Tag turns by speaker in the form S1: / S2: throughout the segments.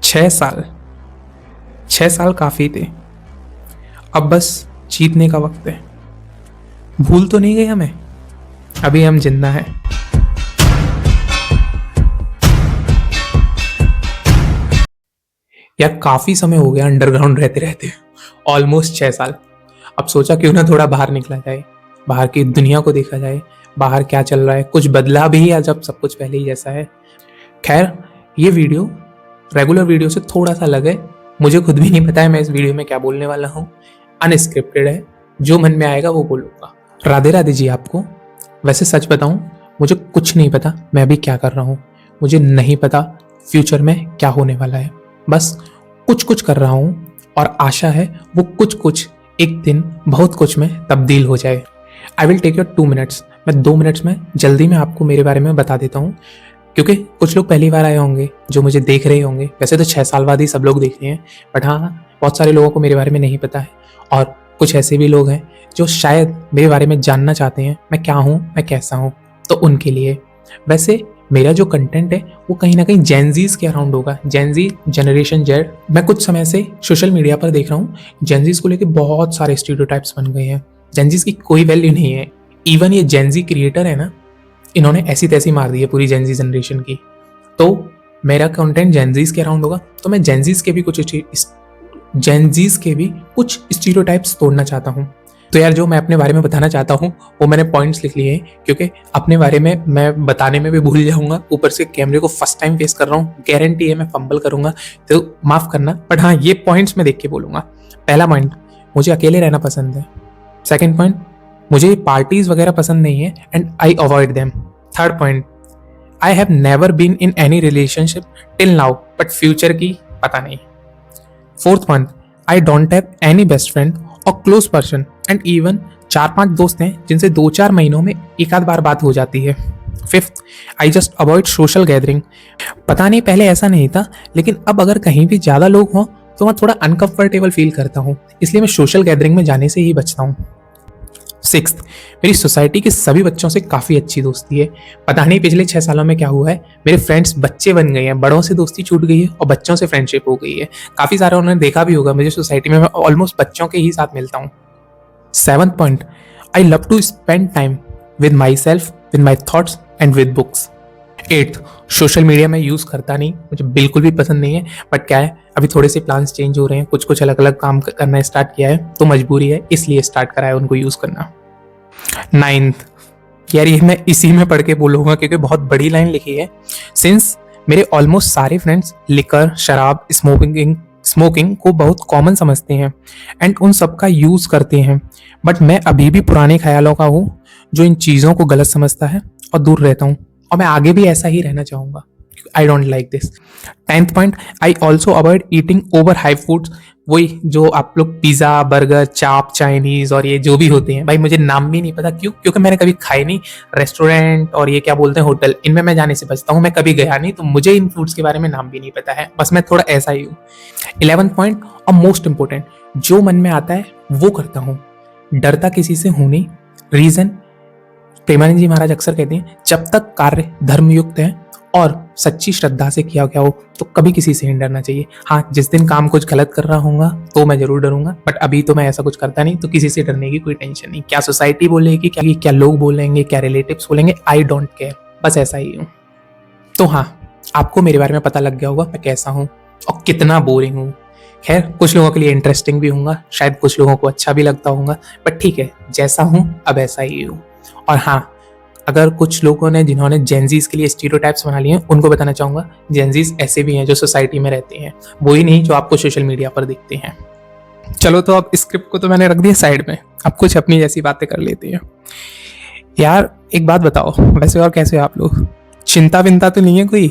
S1: 6 साल। 6 साल काफ़ी थे। अब बस जीतने का वक्त है। भूल तो नहीं गए हमें, अभी हम जिंदा हैं। यार काफ़ी समय हो गया अंडरग्राउंड रहते रहते, ऑलमोस्ट 6 साल। अब सोचा क्यों ना थोड़ा बाहर निकला जाए, बाहर की दुनिया को देखा जाए, बाहर क्या चल रहा है, कुछ बदला भी या जब सब कुछ पहले ही जैसा है। खैर, ये वीडियो रेगुलर वीडियो से थोड़ा सा अलग है। मुझे खुद भी नहीं पता है मैं इस वीडियो में क्या बोलने वाला हूँ। अनस्क्रिप्टेड है, जो मन में आएगा वो बोलूँगा। राधे राधे जी आपको। वैसे सच बताऊँ, मुझे कुछ नहीं पता मैं अभी क्या कर रहा हूँ। मुझे नहीं पता फ्यूचर में क्या होने वाला है। बस कुछ कुछ कर रहा हूँ और आशा है वो कुछ कुछ एक दिन बहुत कुछ में तब्दील हो जाए। I will take your 2 minutes. मैं 2 मिनट्स में जल्दी में आपको मेरे बारे में बता देता हूँ, क्योंकि कुछ लोग पहली बार आए होंगे जो मुझे देख रहे होंगे। वैसे तो 6 साल बाद ही सब लोग देख रहे हैं, बट हाँ, बहुत सारे लोगों को मेरे बारे में नहीं पता है। और कुछ ऐसे भी लोग हैं जो शायद मेरे बारे में जानना चाहते हैं, मैं क्या हूँ, मैं कैसा हूँ। तो उनके लिए वैसे मेरा जो कंटेंट है वो कहीं ना कहीं जेनजीज के अराउंड होगा। Gen Z, generation Z. मैं कुछ समय से सोशल मीडिया पर देख रहा हूँ, जेनजीज को लेकर बहुत सारे स्टीरियोटाइप्स बन गए हैं। जेनजीज की कोई वैल्यू नहीं है। इवन ये जेनजी क्रिएटर है ना, इन्होंने ऐसी तैसी मार दी है पूरी जेनजी जनरेशन की। तो मेरा कंटेंट जेनजीज के अराउंड होगा, तो मैं जेनजीज के भी कुछ स्टीरियोटाइप्स तोड़ना चाहता हूँ। तो यार, जो मैं अपने बारे में बताना चाहता हूँ वो मैंने पॉइंट्स लिख लिए हैं, क्योंकि अपने बारे में मैं बताने में भी भूल जाऊंगा। ऊपर से कैमरे को फर्स्ट टाइम फेस कर रहा हूँ, गारंटी है मैं फंबल करूंगा, तो माफ करना। बट हाँ, ये पॉइंट्स मैं देख के बोलूंगा। पहला पॉइंट, मुझे अकेले रहना पसंद है। सेकेंड पॉइंट, मुझे पार्टीज वगैरह पसंद नहीं है and I avoid them. Third point, I have never been in any relationship till now, but future की पता नहीं। Fourth point, I don't have any best friend और क्लोज पर्सन एंड इवन 4-5 दोस्त हैं जिनसे 2-4 महीनों में एक आध बार बात हो जाती है। Fifth, I just avoid social gathering. पता नहीं पहले ऐसा नहीं था, लेकिन अब अगर कहीं भी ज़्यादा लोग हों तो मैं थोड़ा अनकंफर्टेबल फील करता हूँ, इसलिए मैं सोशल गैदरिंग में जाने से ही बचता हूँ। सिक्स्थ, मेरी सोसाइटी के सभी बच्चों से काफ़ी अच्छी दोस्ती है। पता नहीं पिछले 6 सालों में क्या हुआ है, मेरे फ्रेंड्स बच्चे बन गए हैं, बड़ों से दोस्ती छूट गई है और बच्चों से फ्रेंडशिप हो गई है। काफ़ी सारे उन्होंने देखा भी होगा, मुझे सोसाइटी में मैं ऑलमोस्ट बच्चों के ही साथ मिलता हूँ। Seventh point, I love to spend time with myself, with my thoughts and with books. Eighth, social media मैं यूज़ करता नहीं, मुझे बिल्कुल भी पसंद नहीं है। बट क्या है, अभी थोड़े से प्लान्स चेंज हो रहे हैं, कुछ कुछ अलग अलग काम करना स्टार्ट किया है, तो मजबूरी है इसलिए स्टार्ट करा है उनको यूज़ करना। नाइन्थ, यार ये मैं इसी में पढ़ के बोलूँगा क्योंकि बहुत बड़ी लाइन लिखी है। सिंस मेरे ऑलमोस्ट सारे फ्रेंड्स लिकर, शराब, स्मोकिंग को बहुत कॉमन समझते हैं एंड उन सब का यूज़ करते हैं, बट मैं अभी भी पुराने ख्यालों का हूँ जो इन चीज़ों को गलत समझता है और दूर रहता हूँ, और मैं आगे भी ऐसा ही रहना चाहूँगा। I don't like this. 10th point, I also avoid eating over high foods. वही जो आप लोग पिज़्ज़ा, बर्गर, चाप, चाइनीज़ और ये जो भी होते हैं, भाई मुझे नाम भी नहीं पता। क्यों? क्योंकि मैंने कभी खाए नहीं। रेस्टोरेंट और ये क्या बोलते हैं होटल, इनमें मैं जाने से बचता हूँ। मैं कभी गया नहीं, तो मुझे इन फूड्स के बारे में नाम भी नहीं पता है। बस मैं थोड़ा ऐसा ही हूँ। 11th पॉइंट और मोस्ट इंपॉर्टेंट, जो मन में आता है वो करता हूँ, डरता किसी से हूँ नहीं। रीज़न, प्रेमानंद जी महाराज अक्सर कहते हैं, जब तक कार्य धर्मयुक्त है और सच्ची श्रद्धा से किया गया हो तो कभी किसी से नहीं डरना चाहिए। हाँ, जिस दिन काम कुछ गलत कर रहा हूँगा तो मैं जरूर डरूंगा, बट अभी तो मैं ऐसा कुछ करता नहीं, तो किसी से डरने की कोई टेंशन नहीं। क्या सोसाइटी बोलेगी, क्या लोग बोलेंगे, क्या रिलेटिव्स बोलेंगे, आई डोंट केयर। बस ऐसा ही हूँ। तो हाँ, आपको मेरे बारे में पता लग गया होगा मैं कैसा हूँ और कितना बोरिंग हूँ। खैर, कुछ लोगों के लिए इंटरेस्टिंग भी होगा, शायद कुछ लोगों को अच्छा भी लगता होगा, बट ठीक है, जैसा हूँ अब ऐसा ही हूँ। और हाँ, अगर कुछ लोगों ने जिन्होंने जेनजीज के लिए स्टीरियोटाइप्स बना लिए हैं, उनको बताना चाहूँगा, जेनजीज ऐसे भी हैं जो सोसाइटी में रहते हैं, वही नहीं जो आपको सोशल मीडिया पर दिखते हैं। चलो, तो अब स्क्रिप्ट को तो मैंने रख दिया साइड में, अब कुछ अपनी जैसी बातें कर लेते हैं। यार एक बात बताओ, वैसे और कैसे हो आप लोग? चिंता विंता तो नहीं है कोई?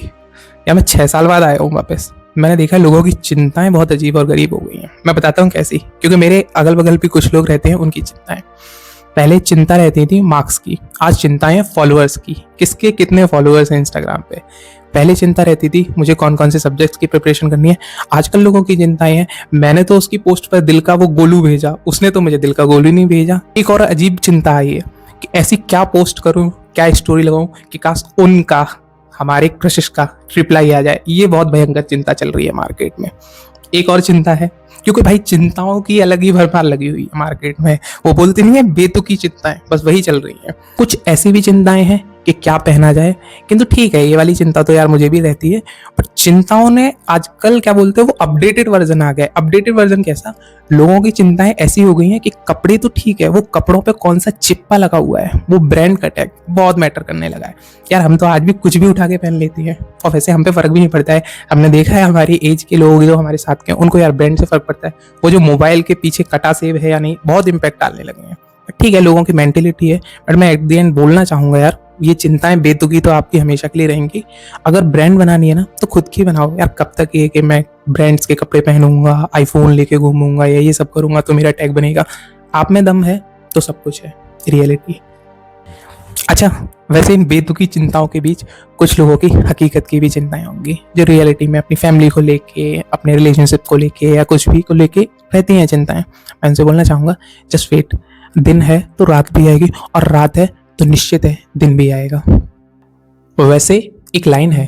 S1: या मैं 6 साल बाद आया हूँ वापस? मैंने देखा लोगों की चिंताएं बहुत अजीब और गरीब हो गई हैं। मैं बताता हूँ कैसी, क्योंकि मेरे अगल बगल भी कुछ लोग रहते हैं, उनकी चिंताएं। पहले चिंता रहती थी मार्क्स की, आज चिंताएं हैं फॉलोअर्स की, किसके कितने फॉलोअर्स हैं इंस्टाग्राम पे। पहले चिंता रहती थी मुझे कौन कौन से सब्जेक्ट्स की प्रिपरेशन करनी है, आजकल लोगों की चिंताएं हैं मैंने तो उसकी पोस्ट पर दिल का वो गोलू भेजा, उसने तो मुझे दिल का गोलू नहीं भेजा। एक और अजीब चिंता आई है कि ऐसी क्या पोस्ट करूं, क्या स्टोरी लगाऊं कि काश उनका हमारे क्रशेस का रिप्लाई आ जाए, ये बहुत भयंकर चिंता चल रही है मार्केट में। एक और चिंता है, क्योंकि भाई चिंताओं की अलग ही भरमार लगी हुई है मार्केट में। वो बोलते नहीं है बेतुकी चिंताएं, बस वही चल रही है। कुछ ऐसी भी चिंताएं हैं कि क्या पहना जाए, किंतु ठीक है ये वाली चिंता तो यार मुझे भी रहती है। पर चिंताओं ने आजकल क्या बोलते हैं वो अपडेटेड वर्जन आ गया। अपडेटेड वर्जन कैसा, लोगों की चिंताएं ऐसी हो गई हैं कि कपड़े तो ठीक है, वो कपड़ों पे कौन सा चिप्पा लगा हुआ है, वो ब्रांड का टैग बहुत मैटर करने लगा है। यार हम तो आज भी कुछ भी उठा के पहन लेते हैं और वैसे हम पे फर्क भी नहीं पड़ता है। हमने देखा है हमारी एज के लोग जो हमारे साथ के उनको यार ब्रांड से फर्क पड़ता है। वो जो मोबाइल के पीछे कटा सेव है या नहीं, बहुत इंपैक्ट डालने लगे हैं। ठीक है लोगों की मेंटेलिटी है, बट मैं एट द एंड बोलना चाहूंगा यार ये चिंताएं बेतुकी तो आपकी हमेशा के लिए रहेंगी। अगर ब्रांड बनानी है ना तो खुद की बनाओ यार। कब तक ये कि मैं ब्रांड्स के कपड़े पहनूंगा, आईफोन लेके घूमूंगा या ये सब करूंगा तो मेरा टैग बनेगा। आप में दम है तो सब कुछ है, रियलिटी। अच्छा, वैसे इन बेतुकी चिंताओं के बीच कुछ लोगों की हकीकत की भी चिंताएं होंगी, जो रियलिटी में अपनी फैमिली को लेके, अपने रिलेशनशिप को लेके या कुछ भी को लेके रहती हैं चिंताएं। मैं उनसे बोलना चाहूँगा जस्ट वेट, दिन है तो रात भी आएगी और रात है तो निश्चित है दिन भी आएगा। वैसे एक लाइन है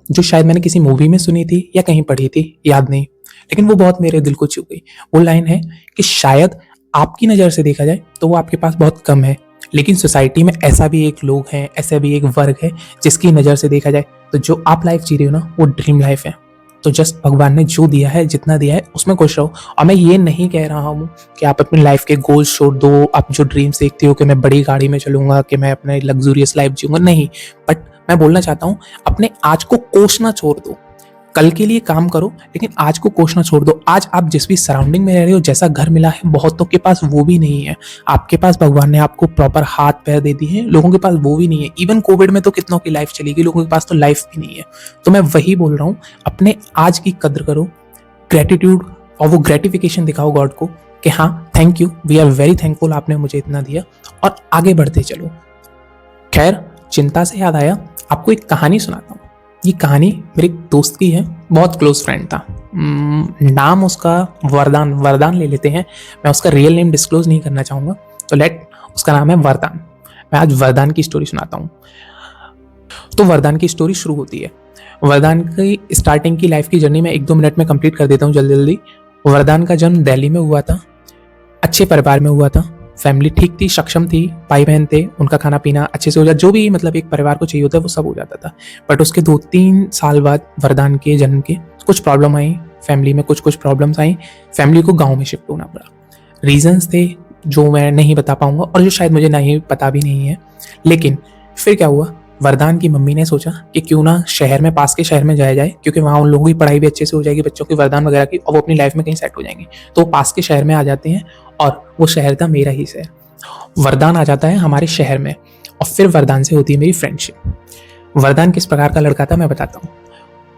S1: जो शायद मैंने किसी मूवी में सुनी थी या कहीं पढ़ी थी, याद नहीं, लेकिन वो बहुत मेरे दिल को छू गई। वो लाइन है कि शायद आपकी नज़र से देखा जाए तो वो आपके पास बहुत कम है, लेकिन सोसाइटी में ऐसा भी एक लोग हैं, ऐसा भी एक वर्ग है जिसकी नज़र से देखा जाए तो जो आप लाइफ जी रहे हो ना वो ड्रीम लाइफ है। तो जस्ट भगवान ने जो दिया है, जितना दिया है उसमें खुश रहो। और मैं ये नहीं कह रहा हूँ कि आप अपनी लाइफ के गोल्स छोड़ दो, आप जो ड्रीम्स देखते हो कि मैं बड़ी गाड़ी में चलूंगा, कि मैं अपने लग्जूरियस लाइफ जीऊंगा, नहीं। बट मैं बोलना चाहता हूँ अपने आज को कोसना छोड़ दो, कल के लिए काम करो लेकिन आज को कोसना छोड़ दो। आज आप जिस भी सराउंडिंग में रह रहे हो, जैसा घर मिला है, बहुतों के पास वो भी नहीं है। आपके पास भगवान ने आपको प्रॉपर हाथ पैर दे दिए हैं, लोगों के पास वो भी नहीं है। इवन कोविड में तो कितनों की लाइफ चली गई, लोगों के पास तो लाइफ भी नहीं है। तो मैं वही बोल रहा हूँ, अपने आज की कद्र करो, ग्रेटिट्यूड और वो ग्रेटिफिकेशन दिखाओ गॉड को कि हाँ thank you, we are very thankful, आपने मुझे इतना दिया, और आगे बढ़ते चलो। खैर, चिंता से याद आया, आपको एक कहानी सुनाता हूँ। ये कहानी मेरे एक दोस्त की है, बहुत क्लोज फ्रेंड था। नाम उसका वरदान ले लेते हैं। मैं उसका रियल नेम डिस्क्लोज नहीं करना चाहूँगा, तो उसका नाम है वरदान। मैं आज वरदान की स्टोरी सुनाता हूँ। तो वरदान की स्टोरी शुरू होती है। वरदान की स्टार्टिंग की लाइफ की जर्नी में 1-2 मिनट में कंप्लीट कर देता हूँ जल्दी जल्दी। वरदान का जन्म दिल्ली में हुआ था, अच्छे परिवार में हुआ था, फैमिली ठीक थी, सक्षम थी, भाई बहन थे, उनका खाना पीना अच्छे से हो जाता, जो भी मतलब एक परिवार को चाहिए होता है वो सब हो जाता था। बट उसके 2-3 साल बाद वरदान के जन्म के कुछ प्रॉब्लम आई, फैमिली में कुछ प्रॉब्लम्स आई, फैमिली को गाँव में शिफ्ट होना पड़ा। रीजंस थे जो मैं नहीं बता पाऊंगा और जो शायद मुझे नहीं पता भी नहीं है। लेकिन फिर क्या हुआ, वरदान की मम्मी ने सोचा कि क्यों ना शहर में, पास के शहर में जाया जाए, क्योंकि वहाँ उन लोगों की पढ़ाई भी अच्छे से हो जाएगी, बच्चों की, वरदान वगैरह की, और वो अपनी लाइफ में कहीं सेट हो जाएंगे। तो वो पास के शहर में आ जाते हैं और वो शहर था मेरा ही शहर। वरदान आ जाता है हमारे शहर में और फिर वरदान से होती है मेरी फ्रेंडशिप। वरदान किस प्रकार का लड़का था मैं बताता हूँ।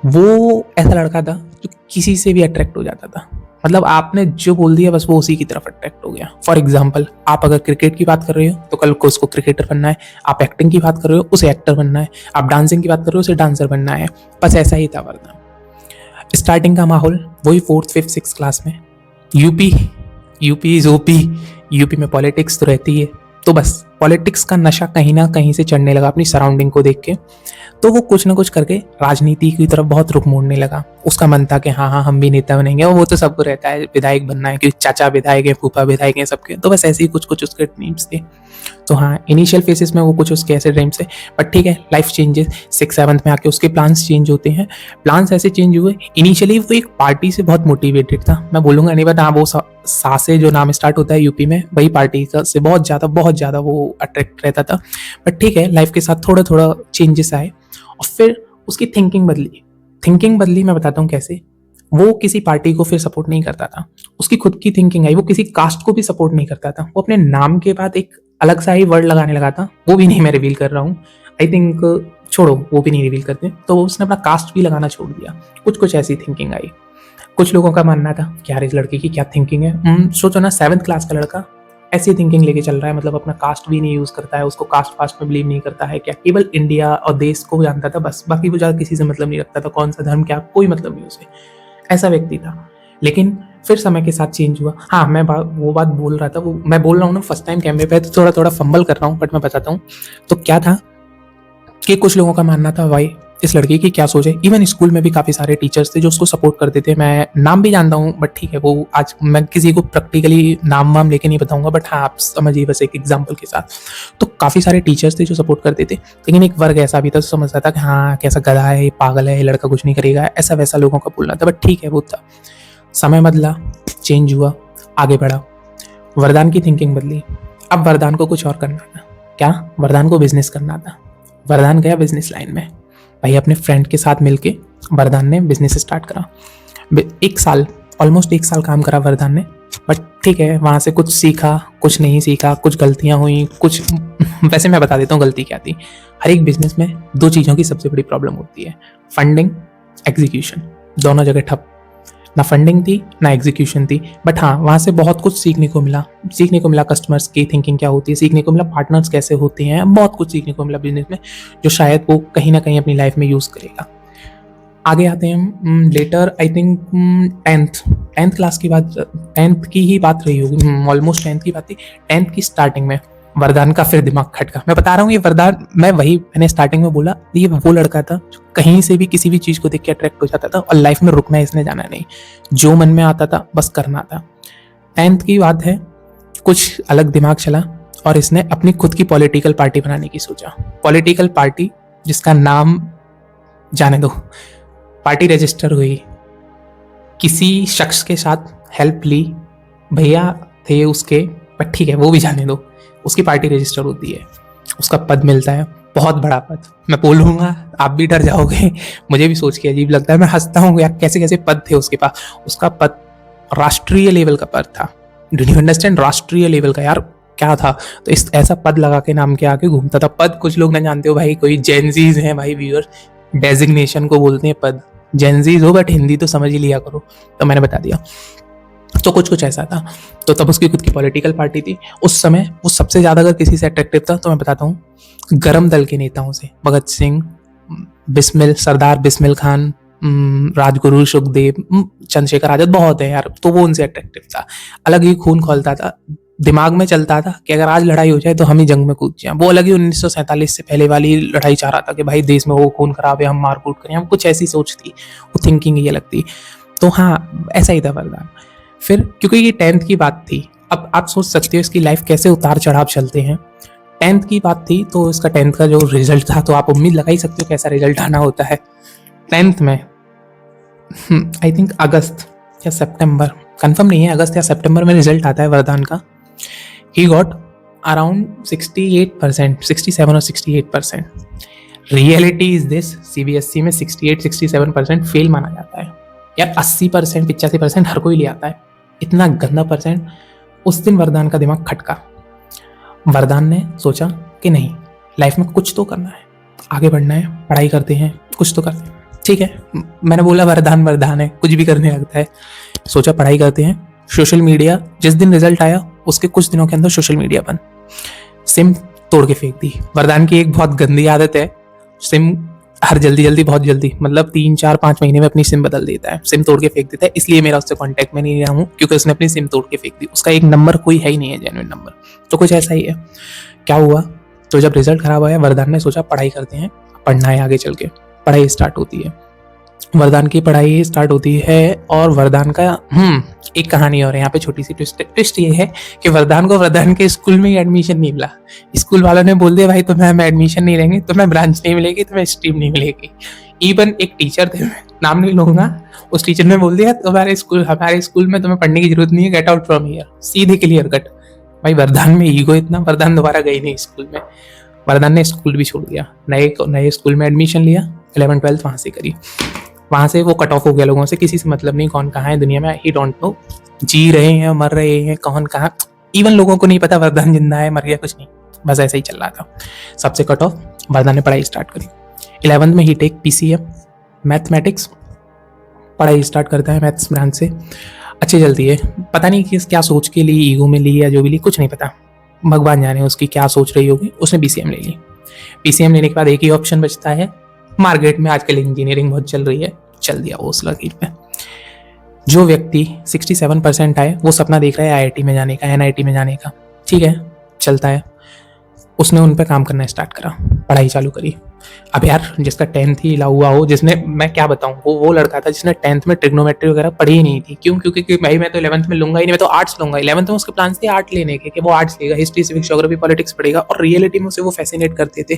S1: वो ऐसा लड़का था जो किसी से भी अट्रैक्ट हो जाता था। मतलब आपने जो बोल दिया बस वो उसी की तरफ अट्रैक्ट हो गया। फॉर एग्जाम्पल, आप अगर क्रिकेट की बात कर रहे हो तो कल को उसको क्रिकेटर बनना है, आप एक्टिंग की बात कर रहे हो उसे एक्टर बनना है, आप डांसिंग की बात कर रहे हो उसे डांसर बनना है। बस ऐसा ही था वरदान। स्टार्टिंग का माहौल वही 4th, 5th, 6th क्लास में। यूपी इज ओपी, यूपी में पॉलिटिक्स तो रहती है, तो बस पॉलिटिक्स का नशा कहीं ना कहीं से चढ़ने लगा अपनी सराउंडिंग को देख के। तो वो कुछ ना कुछ करके राजनीति की तरफ बहुत रुख मोड़ने लगा। उसका मन था कि हाँ हम भी नेता बनेंगे, और वो तो सबको रहता है विधायक बनना है, क्योंकि चाचा विधायक है, फूफा विधायक है सबके। तो बस ऐसे ही कुछ उसके ड्रीम्स थे। तो हाँ, इनिशियल फेसेस में वो कुछ उसके ऐसे ड्रीम्स थे, बट ठीक है, लाइफ चेंजेस। 6th-7th में आके उसके प्लान्स चेंज होते हैं। प्लान्स ऐसे चेंज हुए, इनिशियली वो एक पार्टी से बहुत मोटिवेटेड था। मैं बोलूँगा नहीं, बट हाँ वो सा से जो नाम स्टार्ट होता है यूपी में, वही पार्टी का से बहुत ज़्यादा वो अट्रैक्ट रहता था। बट ठीक है, लाइफ के साथ थोड़ा चेंजेस आए और फिर उसकी थिंकिंग बदली। मैं बताता हूँ कैसे। वो किसी पार्टी को फिर सपोर्ट नहीं करता था, उसकी खुद की थिंकिंग आई। वो किसी कास्ट को भी सपोर्ट नहीं करता था, वो अपने नाम के बाद एक अलग सा ही वर्ड लगाने लगा था, वो भी नहीं मैं रिवील कर रहा हूँ। आई थिंक छोड़ो, वो भी नहीं रिवील करते। तो उसने अपना कास्ट भी लगाना छोड़ दिया। कुछ ऐसी थिंकिंग आई। कुछ लोगों का मानना था कि यार इस लड़के की क्या थिंकिंग है। सोचो ना, 7th क्लास का लड़का ऐसी थिंकिंग लेके चल रहा है, मतलब अपना कास्ट भी नहीं यूज करता है, उसको कास्ट फास्ट में बिलीव नहीं करता है, क्या केवल इंडिया और देश को जानता था बस, बाकी वो ज़्यादा किसी से मतलब नहीं रखता था, कौन सा धर्म क्या, कोई मतलब नहीं उसे। ऐसा व्यक्ति था। लेकिन फिर समय के साथ चेंज हुआ। हाँ, मैं वो बात बोल रहा था, वो मैं बोल रहा हूँ ना फर्स्ट टाइम कैमरे पे, तो थोड़ा फंबल कर रहा हूँ, बट मैं बताता हूँ। तो क्या था कि कुछ लोगों का मानना था भाई इस लड़के की क्या सोच है। इवन स्कूल में भी काफ़ी सारे टीचर्स थे जो उसको सपोर्ट करते थे, मैं नाम भी जानता हूँ बट ठीक है, वो आज मैं किसी को प्रैक्टिकली नाम वाम लेके नहीं बताऊंगा, बट हाँ आप समझिए बस एक एग्जाम्पल के साथ। तो काफ़ी सारे टीचर्स थे जो सपोर्ट करते थे, लेकिन एक वर्ग ऐसा भी था जो समझता था कि हाँ कैसा गधा है, ये पागल है, ये लड़का कुछ नहीं करेगा, ऐसा वैसा लोगों का बोलना था। बट ठीक है वो था, समय बदला, चेंज हुआ, आगे बढ़ा, वरदान की थिंकिंग बदली। अब वरदान को कुछ और करना था। क्या? वरदान को बिजनेस करना था। वरदान गया बिजनेस लाइन में, भाई अपने फ्रेंड के साथ मिलके वरदान ने बिजनेस स्टार्ट करा। 1 साल, ऑलमोस्ट 1 साल काम करा वरदान ने, बट ठीक है वहाँ से कुछ सीखा, कुछ नहीं सीखा, कुछ गलतियाँ हुई, कुछ वैसे मैं बता देता हूँ गलती क्या थी। हर एक बिजनेस में 2 चीज़ों की सबसे बड़ी प्रॉब्लम होती है, फंडिंग, एग्जीक्यूशन। दोनों जगह ठप, ना फंडिंग थी ना एग्जीक्यूशन थी। बट हाँ वहाँ से बहुत कुछ सीखने को मिला कस्टमर्स की थिंकिंग क्या होती है, सीखने को मिला पार्टनर्स कैसे होते हैं, बहुत कुछ सीखने को मिला बिजनेस में, जो शायद वो कहीं ना कहीं अपनी लाइफ में यूज़ करेगा। आगे आते हैं हम letter, I think 10th class की बात, 10th की ही बात रही होगी, ऑलमोस्ट 10th की बात थी। 10th की स्टार्टिंग में वरदान का फिर दिमाग खटका। मैं बता रहा हूँ ये वरदान, मैंने स्टार्टिंग में बोला ये वो लड़का था जो कहीं से भी किसी भी चीज़ को देख के अट्रैक्ट हो जाता था और लाइफ में रुकना इसने जाना नहीं, जो मन में आता था बस करना था। 10th की बात है, कुछ अलग दिमाग चला और इसने अपनी खुद की पॉलिटिकल पार्टी बनाने की सोचा। पॉलिटिकल पार्टी जिसका नाम जाने दो, पार्टी रजिस्टर हुई, किसी शख्स के साथ हेल्प ली, भैया थे उसके, बट ठीक है वो भी जाने दो, उसकी पार्टी रजिस्टर होती है, उसका पद मिलता है, बहुत बड़ा पद। मैं बोलूँगा आप भी डर जाओगे, मुझे भी सोच के अजीब लगता है, मैं हंसता हूँ यार कैसे कैसे पद थे उसके पास। उसका पद राष्ट्रीय लेवल का पद था, डू यू अंडरस्टैंड, राष्ट्रीय लेवल का यार क्या था। तो इस ऐसा पद लगा के नाम के आके घूमता था। पद कुछ लोग ना जानते हो भाई, कोई जेनजीज हैं भाई व्यूअर, डेजिग्नेशन को बोलते हैं पद, जेनजीज हो बट हिंदी तो समझ ही लिया करो, तो मैंने बता दिया। तो कुछ ऐसा था। तो तब उसकी खुद की पॉलिटिकल पार्टी थी। उस समय वो सबसे ज़्यादा अगर किसी से अट्रैक्टिव था तो मैं बताता हूँ गरम दल के नेताओं से, भगत सिंह, बिस्मिल, सरदार बिस्मिल खान, राजगुरु, सुखदेव, चंद्रशेखर आजाद, बहुत है यार, तो वो उनसे अट्रैक्टिव था। अलग ही खून खौलता था, दिमाग में चलता था कि अगर आज लड़ाई हो जाए तो हम ही जंग में कूद जाए। वो अलग ही 1947 से पहले वाली लड़ाई चाह रहा था कि भाई देश में वो खून खराब है, हम मारकूट करें, हम कुछ ऐसी सोच थी, वो थिंकिंग ये लगती। तो हाँ ऐसा ही था वरदान। फिर क्योंकि ये 10th की बात थी, अब आप सोच सकते हो इसकी लाइफ कैसे उतार चढ़ाव चलते हैं। 10th की बात थी तो इसका 10th का जो रिजल्ट था, तो आप उम्मीद लगा ही सकते हो कैसा रिजल्ट आना होता है 10th में। आई थिंक अगस्त या सितंबर, कंफर्म नहीं है, अगस्त या सितंबर में रिजल्ट आता है वरदान का। ही गॉट अराउंड 68%, 67 और 68%। रियलिटी इज दिस, सीबीएसई में 68-67% फेल माना जाता है यार। 80%, 85% हर कोई ले आता है, इतना गंदा परसेंट। उस दिन वरदान का दिमाग खटका। वरदान ने सोचा कि नहीं, लाइफ में कुछ तो करना है, आगे बढ़ना है, पढ़ाई करते हैं, कुछ तो करते हैं। ठीक है, मैंने बोला वरदान है, कुछ भी करने लगता है। सोचा पढ़ाई करते हैं, सोशल मीडिया, जिस दिन रिजल्ट आया उसके कुछ दिनों के अंदर सोशल मीडिया बंद, सिम तोड़ के फेंक दी। वरदान की एक बहुत गंदी आदत है, सिम हर जल्दी बहुत जल्दी, मतलब 3-4-5 महीने में अपनी सिम बदल देता है, सिम तोड़ के फेंक देता है। इसलिए मेरा उससे कांटेक्ट में नहीं रहा हूँ, क्योंकि उसने अपनी सिम तोड़ के फेंक दी। उसका एक नंबर कोई है ही नहीं है जेन्युइन नंबर, तो कुछ ऐसा ही है। क्या हुआ, तो जब रिजल्ट खराब आया वरदान ने सोचा पढ़ाई करते हैं, पढ़ना है आगे चल के। पढ़ाई स्टार्ट होती है, वरदान की पढ़ाई स्टार्ट होती है। और वरदान का एक कहानी और है यहाँ पे, छोटी सी ट्विस्ट ये है कि वरदान को वरदान के स्कूल में ही एडमिशन नहीं मिला। स्कूल वालों ने बोल दिया भाई तुम्हें हमें एडमिशन नहीं लेंगे, तुम्हें ब्रांच नहीं मिलेगी, तुम्हें स्ट्रीम नहीं मिलेगी। इवन एक टीचर थे, नाम नहीं लूंगा, उस टीचर ने बोल दिया हमारे स्कूल में तुम्हें पढ़ने की जरूरत नहीं है, गेट आउट फ्रॉम हियर, सीधे क्लियर कट। भाई वरदान में ईगो इतना, वरदान दोबारा गई नहीं स्कूल में। वरदान ने स्कूल भी छोड़ दिया, नए स्कूल में एडमिशन लिया, 11th-12th वहाँ से करी। वहाँ से वो कट ऑफ हो गया लोगों से, किसी से मतलब नहीं, कौन कहाँ है दुनिया में, ही डोंट नो, जी रहे हैं मर रहे हैं कौन कहाँ, इवन लोगों को नहीं पता वरदान जिंदा है मर गया, कुछ नहीं, बस ऐसा ही चल रहा था। सबसे कट ऑफ, वरदान ने पढ़ाई स्टार्ट करी। 11th में ही टेक PCM मैथमेटिक्स, पढ़ाई स्टार्ट करता है मैथ्स ब्रांच से, अच्छी चलती है। पता नहीं किस क्या सोच के लिए, ईगो में ली या जो भी ली, कुछ नहीं पता, भगवान जाने उसकी क्या सोच रही होगी। उसने BCM ले ली। PCM लेने के बाद एक ही ऑप्शन बचता है, मार्केट में आजकल इंजीनियरिंग बहुत चल रही है, चल दिया वो उस लकीर पे। जो व्यक्ति 67% आए, वो सपना देख रहा है IIT में जाने का, NIT में जाने का, ठीक है चलता है। उसने उन पर काम करना स्टार्ट करा, पढ़ाई चालू करी, अब यार जिसका 10th ही ला हुआ हो, जिसने, मैं क्या बताऊं, वो लड़का था जिसने 10th में ट्रिग्नोमेट्री वगैरह पढ़ी ही नहीं थी। क्यों? क्योंकि भाई मैं तो 11th में लूंगा ही नहीं, मैं तो आर्ट्स लूंगा। 11th में उसके प्लान थे आर्ट लेने के, कि वो आर्ट्स लेगा, हिस्ट्री सिविक्स ज्योग्राफी पॉलिटिक्स पढ़ेगा, और रियलिटी में उसे वो फैसिनेट करते थे।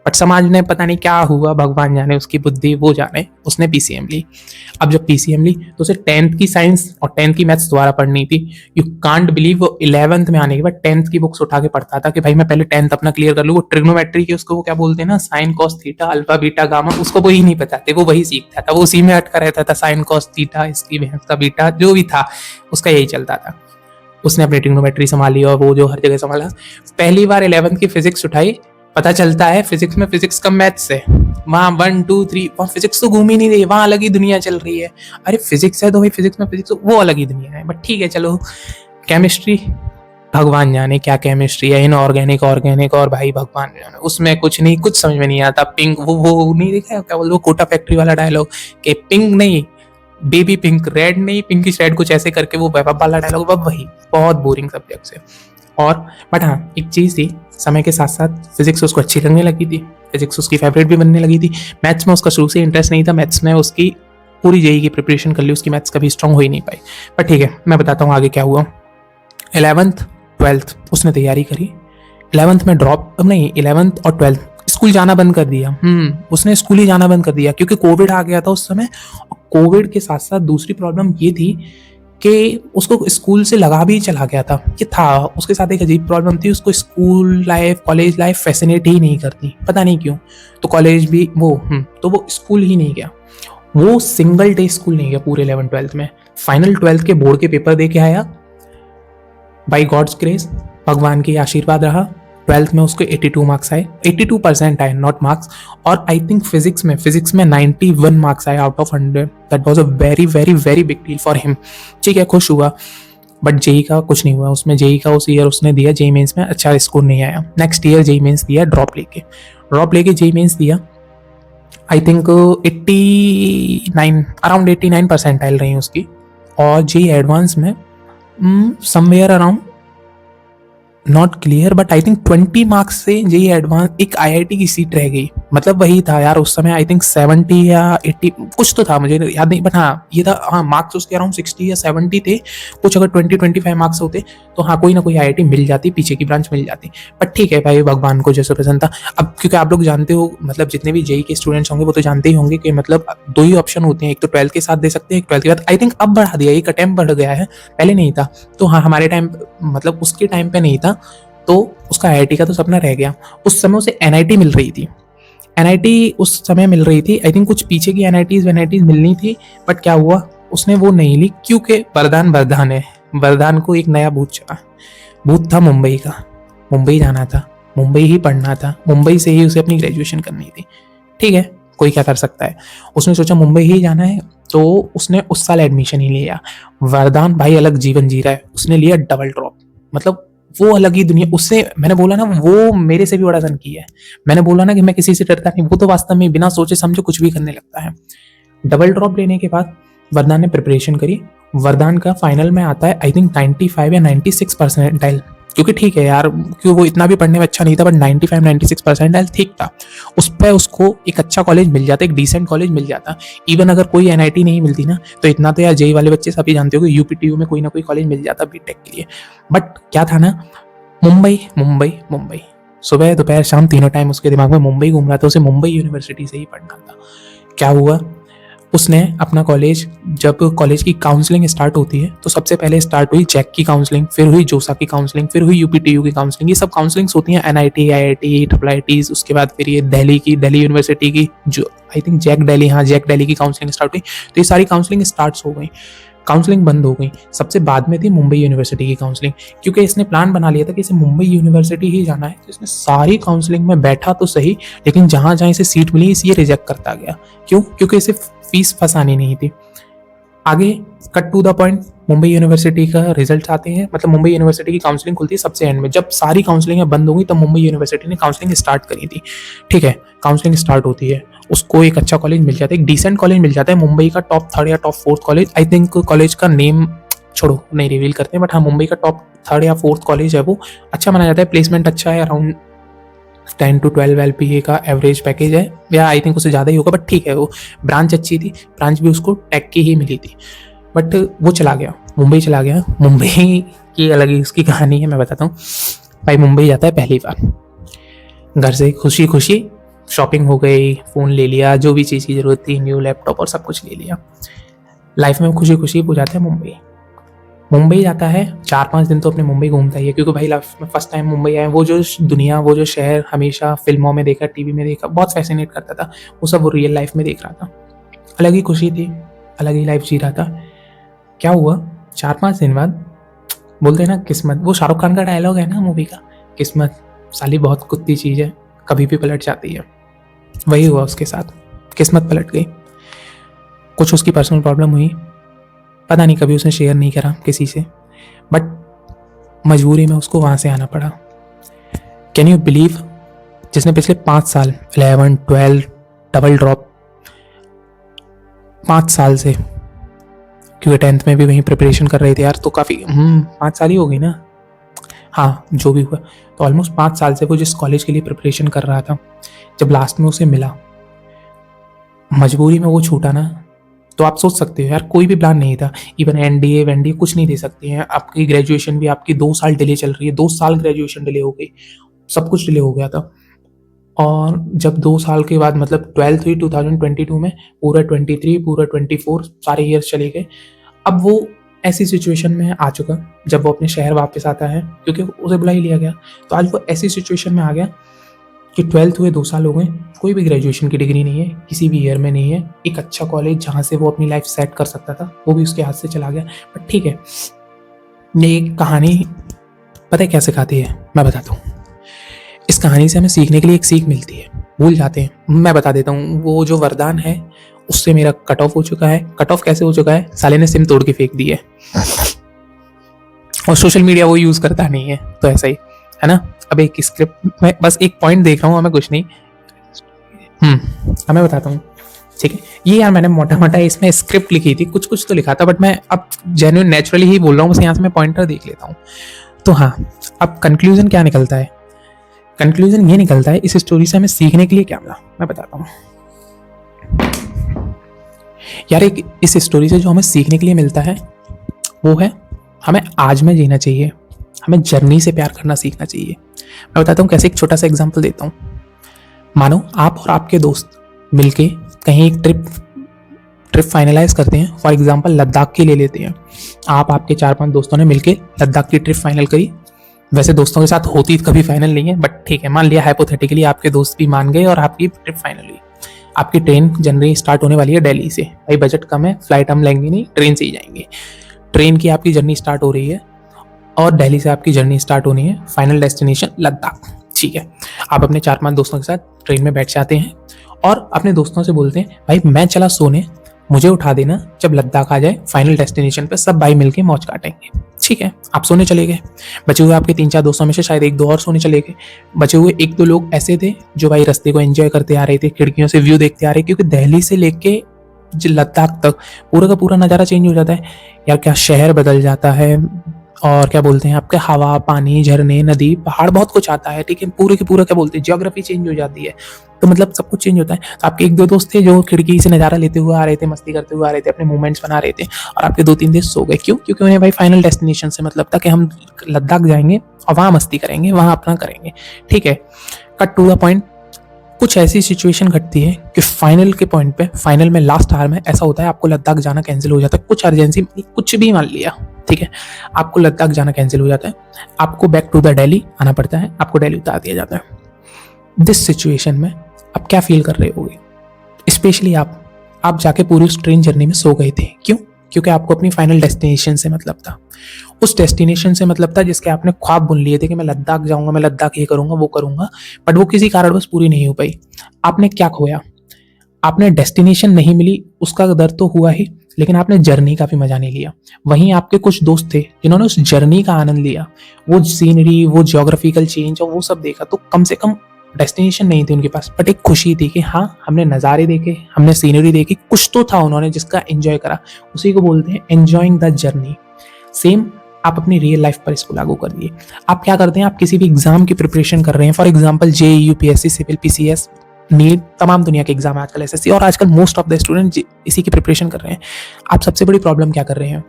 S1: बट समाज ने पता नहीं क्या हुआ, भगवान जाने, उसकी बुद्धि वो जाने, उसने पीसीएम ली। अब जब पीसीएम ली तो उसे 10th की साइंस और 10th की मैथ्स दोबारा पढ़नी थी। यू कांट बिलीव, वो 11th में आने के बाद 10th की बुक्स उठा के पढ़ता था कि भाई मैं पहले 10th अपना क्लियर कर लूँ। वो ट्रिग्नोमेट्री की, उसको वो क्या बोलते हैं ना, sine cos theta alpha beta gamma, उसको वही नहीं पता थे, वो वही सीखता था, वो उसी में अटका रहता था। साइन कॉस थीटा, इसकी भैंस का बीटा, जो भी था उसका यही चलता था। उसने अपनी ट्रिग्नोमेट्री संभाली और वो जो हर जगह संभाला। पहली बार 11th की फिजिक्स उठाई, पता चलता है फिजिक्स में फिजिक्स का मैथ्स है। वहाँ 1 2 3 वहाँ फिजिक्स तो घूम ही नहीं रही, वहाँ अलग ही दुनिया चल रही है। अरे फिजिक्स है तो भाई फिजिक्स में फिजिक्स, वो अलग ही दुनिया है। बट ठीक है चलो। केमिस्ट्री, भगवान जाने क्या केमिस्ट्री है, इनऑर्गेनिक ऑर्गेनिक, और भाई भगवान जाने उसमें कुछ नहीं, कुछ समझ में नहीं आता। पिंक, वो नहीं देखा क्या बोलते, वो कोटा फैक्ट्री वाला डायलॉग कि पिंक नहीं बेबी पिंक, रेड नहीं पिंकिश रेड, कुछ ऐसे करके वो वैभव वाला डायलॉग, वही बहुत बोरिंग सब्जेक्ट है। और बट हाँ एक चीज़ थी, समय के साथ साथ फिजिक्स उसको अच्छी लगने लगी थी, फिजिक्स उसकी फेवरेट भी बनने लगी थी। मैथ्स में उसका शुरू से इंटरेस्ट नहीं था, मैथ्स में उसकी पूरी जेई की प्रिपरेशन कर ली, उसकी मैथ्स कभी स्ट्रांग हो ही नहीं पाई। पर ठीक है, मैं बताता हूँ आगे क्या हुआ। 11th 12th उसने तैयारी करी, 11th में ड्रॉप, अब नहीं 11th और 12th स्कूल जाना बंद कर दिया। उसने स्कूल ही जाना बंद कर दिया क्योंकि कोविड आ गया था उस समय। कोविड के साथ साथ दूसरी प्रॉब्लम ये थी कि उसको स्कूल से लगा भी चला गया था। ये था उसके साथ एक अजीब प्रॉब्लम थी, उसको school life college life fascinate ही नहीं करती, पता नहीं क्यों। तो कॉलेज भी वो तो वो स्कूल ही नहीं गया, वो सिंगल डे स्कूल नहीं गया पूरे 11 12th में। फाइनल 12th के बोर्ड के पेपर दे के आया, बाई गॉड्स ग्रेस, भगवान की आशीर्वाद रहा। 12th में उसको 82 मार्क्स आए, 82% आए, नॉट मार्क्स। और आई थिंक फिजिक्स में 91 मार्क्स आए out of 100। That was a very very very big deal for him. ठीक है, खुश हुआ। बट जेई का कुछ नहीं हुआ उसमें। जेई का उस ईयर उसने दिया, जेई मेंस में अच्छा स्कोर नहीं आया। नेक्स्ट ईयर जेई मेंस दिया, ड्रॉप लेके जेई मेंस दिया। आई थिंक 89 अराउंड 89 परसेंटाइल रही उसकी। और जेई एडवांस में somewhere around, not clear, but I think 20 marks से जेई एडवांस एक आईआईटी की सीट रह गई। मतलब वही था यार उस समय, आई थिंक 70 या 80 कुछ तो था, मुझे याद नहीं, बट हाँ ये था। हाँ मार्क्स उसके अराउंड 60 या 70 थे कुछ। अगर 20-25 मार्क्स होते तो हाँ कोई ना कोई आईआईटी मिल जाती, पीछे की ब्रांच मिल जाती। बट ठीक है भाई, भगवान को जैसे पसंद था। अब क्योंकि आप लोग जानते हो, मतलब जितने भी जेई के स्टूडेंट्स होंगे वो तो जानते ही होंगे कि मतलब 2 ही ऑप्शन होते हैं, एक तो 12th के साथ दे सकते हैं, एक 12th के बाद। आई थिंक अब बढ़ा दिया, एक अटेम्प्ट बढ़ गया है, पहले नहीं था। तो हाँ हमारे टाइम, मतलब उसके टाइम पे नहीं था, तो उसका आईआईटी का तो सपना रह गया। उस समय उसे एनआईटी मिल रही थी, एनआईटी उस समय मिल रही थी। आई थिंक कुछ पीछे की एनआईटीज मिलनी थी, बट क्या हुआ उसने वो नहीं ली क्योंकि वरदान है। वरदान को एक नया भूत चढ़ा, भूत था मुंबई का। मुंबई जाना था, मुंबई ही पढ़ना था, मुंबई से ही उसे अपनी ग्रेजुएशन करनी थी। ठीक है, कोई क्या कर सकता है। उसने सोचा मुंबई ही जाना है, तो उसने उस साल एडमिशन ही लिया। वरदान भाई अलग जीवन जी रहा है, उसने लिया डबल ड्रॉप। मतलब वो अलग ही दुनिया। उससे मैंने बोला ना, वो मेरे से भी बड़ा सन की है। मैंने बोला ना कि मैं किसी से डरता नहीं, वो तो वास्तव में बिना सोचे समझे कुछ भी करने लगता है। डबल ड्रॉप लेने के बाद वरदान ने प्रिपरेशन करी। वरदान का फाइनल में आता है आई थिंक 95 या 96 परसेंटाइल, क्योंकि ठीक है यार, क्योंकि वो इतना भी पढ़ने में अच्छा नहीं था, बट 95-96 परसेंटाइल ठीक था। उस पर उसको एक अच्छा कॉलेज मिल जाता, एक डिसेंट कॉलेज मिल जाता। इवन अगर कोई एनआईटी नहीं मिलती ना, तो इतना तो यार जेई वाले बच्चे सभी जानते हो कि यूपीटीयू में कोई ना कोई कॉलेज मिल जाता बीटेक के लिए। बट क्या था ना, मुंबई मुंबई मुंबई, सुबह दोपहर शाम तीनों टाइम उसके दिमाग में मुंबई घूम रहा था। उसे मुंबई यूनिवर्सिटी से ही पढ़ना था। क्या हुआ, उसने अपना कॉलेज, जब कॉलेज की काउंसलिंग स्टार्ट होती है तो सबसे पहले स्टार्ट हुई जैक की काउंसलिंग, फिर हुई जोसा की काउंसलिंग, फिर हुई यूपीटीयू की काउंसलिंग। ये सब काउंसलिंग्स होती हैं, एनआईटी, आईआईटी, IITs। उसके बाद फिर ये दिल्ली यूनिवर्सिटी की, जो आई थिंक जैक दिल्ली की काउंसलिंग स्टार्ट हुई। तो ये सारी काउंसलिंग स्टार्ट हो गई, काउंसलिंग बंद हो गई। सबसे बाद में थी मुंबई यूनिवर्सिटी की काउंसलिंग, क्योंकि इसने प्लान बना लिया था कि इसे मुंबई यूनिवर्सिटी ही जाना है। तो इसने सारी काउंसलिंग में बैठा तो सही, लेकिन जहां जहां इसे सीट मिली इसे रिजेक्ट करता गया। क्यों? क्योंकि इसे फीस फंसानी नहीं थी। आगे cut to the point, Mumbai university का रिजल्ट आते हैं। मतलब मुंबई यूनिवर्सिटी की काउंसलिंग खुलती है सबसे एंड में, जब सारी काउंसलिंग बंद हो गई तब मुंबई यूनिवर्सिटी ने काउंसलिंग स्टार्ट करी थी। ठीक है, काउंसलिंग स्टार्ट होती है, उसको एक अच्छा कॉलेज मिल जाता है, एक डिसेंट कॉलेज मिल जाता है, मुंबई का टॉप 3rd या top 4th college. I think college का नेम छोड़ो, नहीं रिवील करते हैं, बट हाँ मुंबई का टॉप 3rd या 4th कॉलेज है वो। अच्छा माना जाता है, प्लेसमेंट अच्छा है, अराउंड 10 to 12 LPA का एवरेज पैकेज है, या आई थिंक उससे ज़्यादा ही होगा, बट ठीक है, वो ब्रांच अच्छी थी, ब्रांच भी उसको टेक की ही मिली थी, बट वो चला गया, मुंबई चला गया। मुंबई की अलग ही उसकी कहानी है, मैं बताता हूँ। भाई मुंबई जाता है पहली बार, घर से खुशी खुशी शॉपिंग हो गई, फ़ोन ले लिया, जो भी चीज़ की ज़रूरत थी, न्यू लैपटॉप और सब कुछ ले लिया। लाइफ में खुशी खुशी वो जाता है मुंबई। मुंबई जाता है, 4-5 दिन तो अपने मुंबई घूमता ही है, क्योंकि भाई लाइफ में फर्स्ट टाइम मुंबई आया, वो जो दुनिया, वो जो शहर हमेशा फिल्मों में देखा, टीवी में देखा, बहुत फैसिनेट करता था, वो सब वो रियल लाइफ में देख रहा था। अलग ही खुशी थी, अलग ही लाइफ जी रहा था। क्या हुआ, 4-5 दिन बाद बोलते हैं ना किस्मत, वो शाहरुख खान का डायलॉग है ना मूवी का, किस्मत साली बहुत कुत्ती चीज़ है, कभी भी पलट जाती है। वही हुआ उसके साथ, किस्मत पलट गई। कुछ उसकी पर्सनल प्रॉब्लम हुई, पता नहीं, कभी उसने शेयर नहीं करा किसी से, बट मजबूरी में उसको वहाँ से आना पड़ा। कैन यू बिलीव, जिसने पिछले 5 साल 11, 12 डबल ड्रॉप 5 साल से, क्योंकि 10th में भी वहीं प्रिपरेशन कर रहे थे यार, तो काफ़ी 5 साल ही हो गई ना, हाँ जो भी हुआ, तो ऑलमोस्ट 5 साल से वो जिस कॉलेज के लिए प्रिपरेशन कर रहा था, जब लास्ट में उसे मिला, मजबूरी में वो छूटा ना, तो आप सोच सकते हो यार, कोई भी प्लान नहीं था, इवन एनडीए वेंडीए कुछ नहीं दे सकते हैं। आपकी ग्रेजुएशन भी आपकी 2 साल डिले चल रही है, 2 साल ग्रेजुएशन डिले हो गई, सब कुछ डिले हो गया था। और जब 2 साल के बाद मतलब 12th हुई 2022 में, पूरा 23 पूरा 24 सारे ईयर्स चले गए। अब वो ऐसी सिचुएशन में आ चुका, जब वो अपने शहर वापस आता है, क्योंकि उसे बुला ही लिया गया, तो आज वो ऐसी सिचुएशन में आ गया कि 12th हुए 2 साल हो गए, कोई भी ग्रेजुएशन की डिग्री नहीं है, किसी भी ईयर में नहीं है, एक अच्छा कॉलेज जहाँ से वो अपनी लाइफ सेट कर सकता था, वो भी उसके हाथ से चला गया। बट ठीक है, ये कहानी पता है क्या सिखाती है, मैं बताता हूँ। इस कहानी से हमें सीखने के लिए एक सीख मिलती है, भूल जाते हैं, मैं बता देता हूँ। वो जो वरदान है उससे मेरा कट ऑफ हो चुका है। कट ऑफ कैसे हो चुका है, साले ने सिम तोड़ के फेंक दी है, और सोशल मीडिया वो यूज़ करता नहीं है, तो ऐसा ही है ना। अब एक स्क्रिप्ट में बस एक पॉइंट देख रहा हूँ, हमें कुछ नहीं, मैं बताता हूँ, ठीक है। ये यार मैंने मोटा मोटा इसमें स्क्रिप्ट लिखी थी, कुछ कुछ तो लिखा था, बट मैं अब जेन्युइन नेचुरली ही बोल रहा हूँ, बस यहाँ से मैं पॉइंटर देख लेता हूँ। तो हाँ, अब कंक्लूजन क्या निकलता है, कंक्लूजन ये निकलता है, इस स्टोरी से हमें सीखने के लिए क्या मिला, मैं बताता हूँ यार। एक इस स्टोरी से जो हमें सीखने के लिए मिलता है वो है, हमें आज में जीना चाहिए, हमें जर्नी से प्यार करना सीखना चाहिए। मैं बताता हूँ कैसे, एक छोटा सा एग्जांपल देता हूँ। मानो आप और आपके दोस्त मिलके कहीं एक ट्रिप फाइनलाइज करते हैं, फॉर एग्जांपल लद्दाख की ले लेते हैं। आप आपके 4-5 दोस्तों ने मिलके लद्दाख की ट्रिप फाइनल करी। वैसे दोस्तों के साथ होती कभी फाइनल नहीं है, बट ठीक है, मान लिया हाइपोथेटिकली आपके दोस्त भी मान गए और आपकी ट्रिप फाइनल हुई। आपकी ट्रेन जनरली स्टार्ट होने वाली है दिल्ली से, भाई बजट कम है, फ्लाइट हम लेंगे नहीं, ट्रेन से ही जाएंगे। ट्रेन की आपकी जर्नी स्टार्ट हो रही है और दिल्ली से आपकी जर्नी स्टार्ट होनी है, फाइनल डेस्टिनेशन लद्दाख, ठीक है। आप अपने 4-5 दोस्तों के साथ ट्रेन में बैठ जाते हैं और अपने दोस्तों से बोलते हैं, भाई मैं चला सोने, मुझे उठा देना जब लद्दाख आ जाए, फाइनल डेस्टिनेशन पे सब भाई मिलके मौज काटेंगे, ठीक है। आप सोने चले गए, बचे हुए आपके 3-4 दोस्तों में से शायद 1-2 और सोने चले गए। बचे हुए 1-2 लोग ऐसे थे जो भाई रास्ते को एंजॉय करते आ रहे थे, खिड़कियों से व्यू देखते आ रहे, क्योंकि दिल्ली से लेके लद्दाख तक पूरा का पूरा नज़ारा चेंज हो जाता है यार, क्या शहर बदल जाता है, और क्या बोलते हैं आपके हवा, पानी, झरने, नदी, पहाड़, बहुत कुछ आता है, ठीक है। पूरे के पूरा क्या बोलते हैं, ज्योग्राफी चेंज हो जाती है, तो मतलब सब कुछ चेंज होता है। तो आपके 1-2 दोस्त थे जो खिड़की से नज़ारा लेते हुए आ रहे थे, मस्ती करते हुए आ रहे थे, अपने मूवमेंट्स बना रहे थे, और आपके 2-3 दोस्त सो गए। क्यों? क्योंकि उन्हें भाई फाइनल डेस्टिनेशन से मतलब था कि हम लद्दाख जाएंगे और वहाँ मस्ती करेंगे, वहाँ अपना करेंगे, ठीक है। कट टू द पॉइंट, कुछ ऐसी सिचुएशन घटती है कि फाइनल के पॉइंट पे, फाइनल में लास्ट आवर में ऐसा होता है, आपको लद्दाख जाना कैंसिल हो जाता है, कुछ अर्जेंसी, कुछ भी मान लिया, ठीक है, आपको लद्दाख जाना कैंसिल हो जाता है, आपको बैक टू द दिल्ली आना पड़ता है, आपको दिल्ली उतार दिया जाता है। दिस सिचुएशन में आप क्या फील कर रहे होगे, स्पेशली आप जाके पूरी उस ट्रेन जर्नी में सो गए थे। क्यों? क्योंकि आपको अपनी फाइनल डेस्टिनेशन से मतलब था, उस डेस्टिनेशन से मतलब था जिसके आपने ख्वाब बुन लिए थे कि मैं लद्दाख जाऊंगा, मैं लद्दाख ये करूंगा, वो करूंगा, बट वो किसी कारणवश पूरी नहीं हो पाई। आपने क्या खोया? आपने डेस्टिनेशन नहीं मिली, उसका दर्द तो हुआ ही, लेकिन आपने जर्नी का भी मजा नहीं लिया। वहीं आपके कुछ दोस्त थे जिन्होंने उस जर्नी का आनंद लिया, वो सीनरी, वो ज्योग्राफिकल चेंज और वो सब देखा, तो कम से कम डेस्टिनेशन नहीं थी उनके पास, बट एक खुशी थी कि हाँ हमने नज़ारे देखे, हमने सीनरी देखी, कुछ तो था उन्होंने जिसका एंजॉय करा। उसी को बोलते हैं एंजॉइंग द जर्नी। सेम आप अपनी रियल लाइफ पर इसको लागू करिए। आप क्या करते हैं, आप किसी भी एग्जाम की प्रिपरेशन कर रहे हैं, for example JEE, UPSC, civil, PCS, NEET, तमाम दुनिया के एग्जाम है आजकल, एसएससी, और आजकल मोस्ट ऑफ द स्टूडेंट इसी की प्रिपरेशन कर रहे हैं। आप सबसे बड़ी प्रॉब्लम क्या कर रहे हैं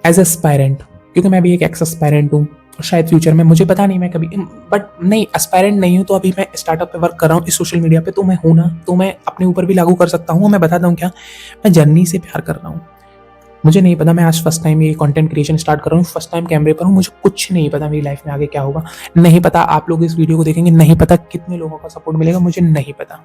S1: एज एस्पायरेंट, क्योंकि मैं भी एक एक्स एस्पायरेंट हूँ, शायद फ्यूचर में, मुझे पता नहीं मैं कभी, बट नहीं एस्पायरेंट नहीं हूँ तो अभी मैं स्टार्टअप पे वर्क कर रहा हूँ इस सोशल मीडिया पे, तो मैं हूँ ना, तो मैं अपने ऊपर भी लागू कर सकता हूँ। मैं बताता हूँ क्या, मैं जर्नी से प्यार कर रहा हूँ। मुझे नहीं पता, मैं आज फर्स्ट टाइम ये कंटेंट क्रिएशन स्टार्ट कर रहा हूँ, फर्स्ट टाइम कैमरे पर हूँ, मुझे कुछ नहीं पता मेरी लाइफ में आगे क्या होगा, नहीं पता। आप लोग इस वीडियो को देखेंगे, नहीं पता कितने लोगों का सपोर्ट मिलेगा, मुझे नहीं पता,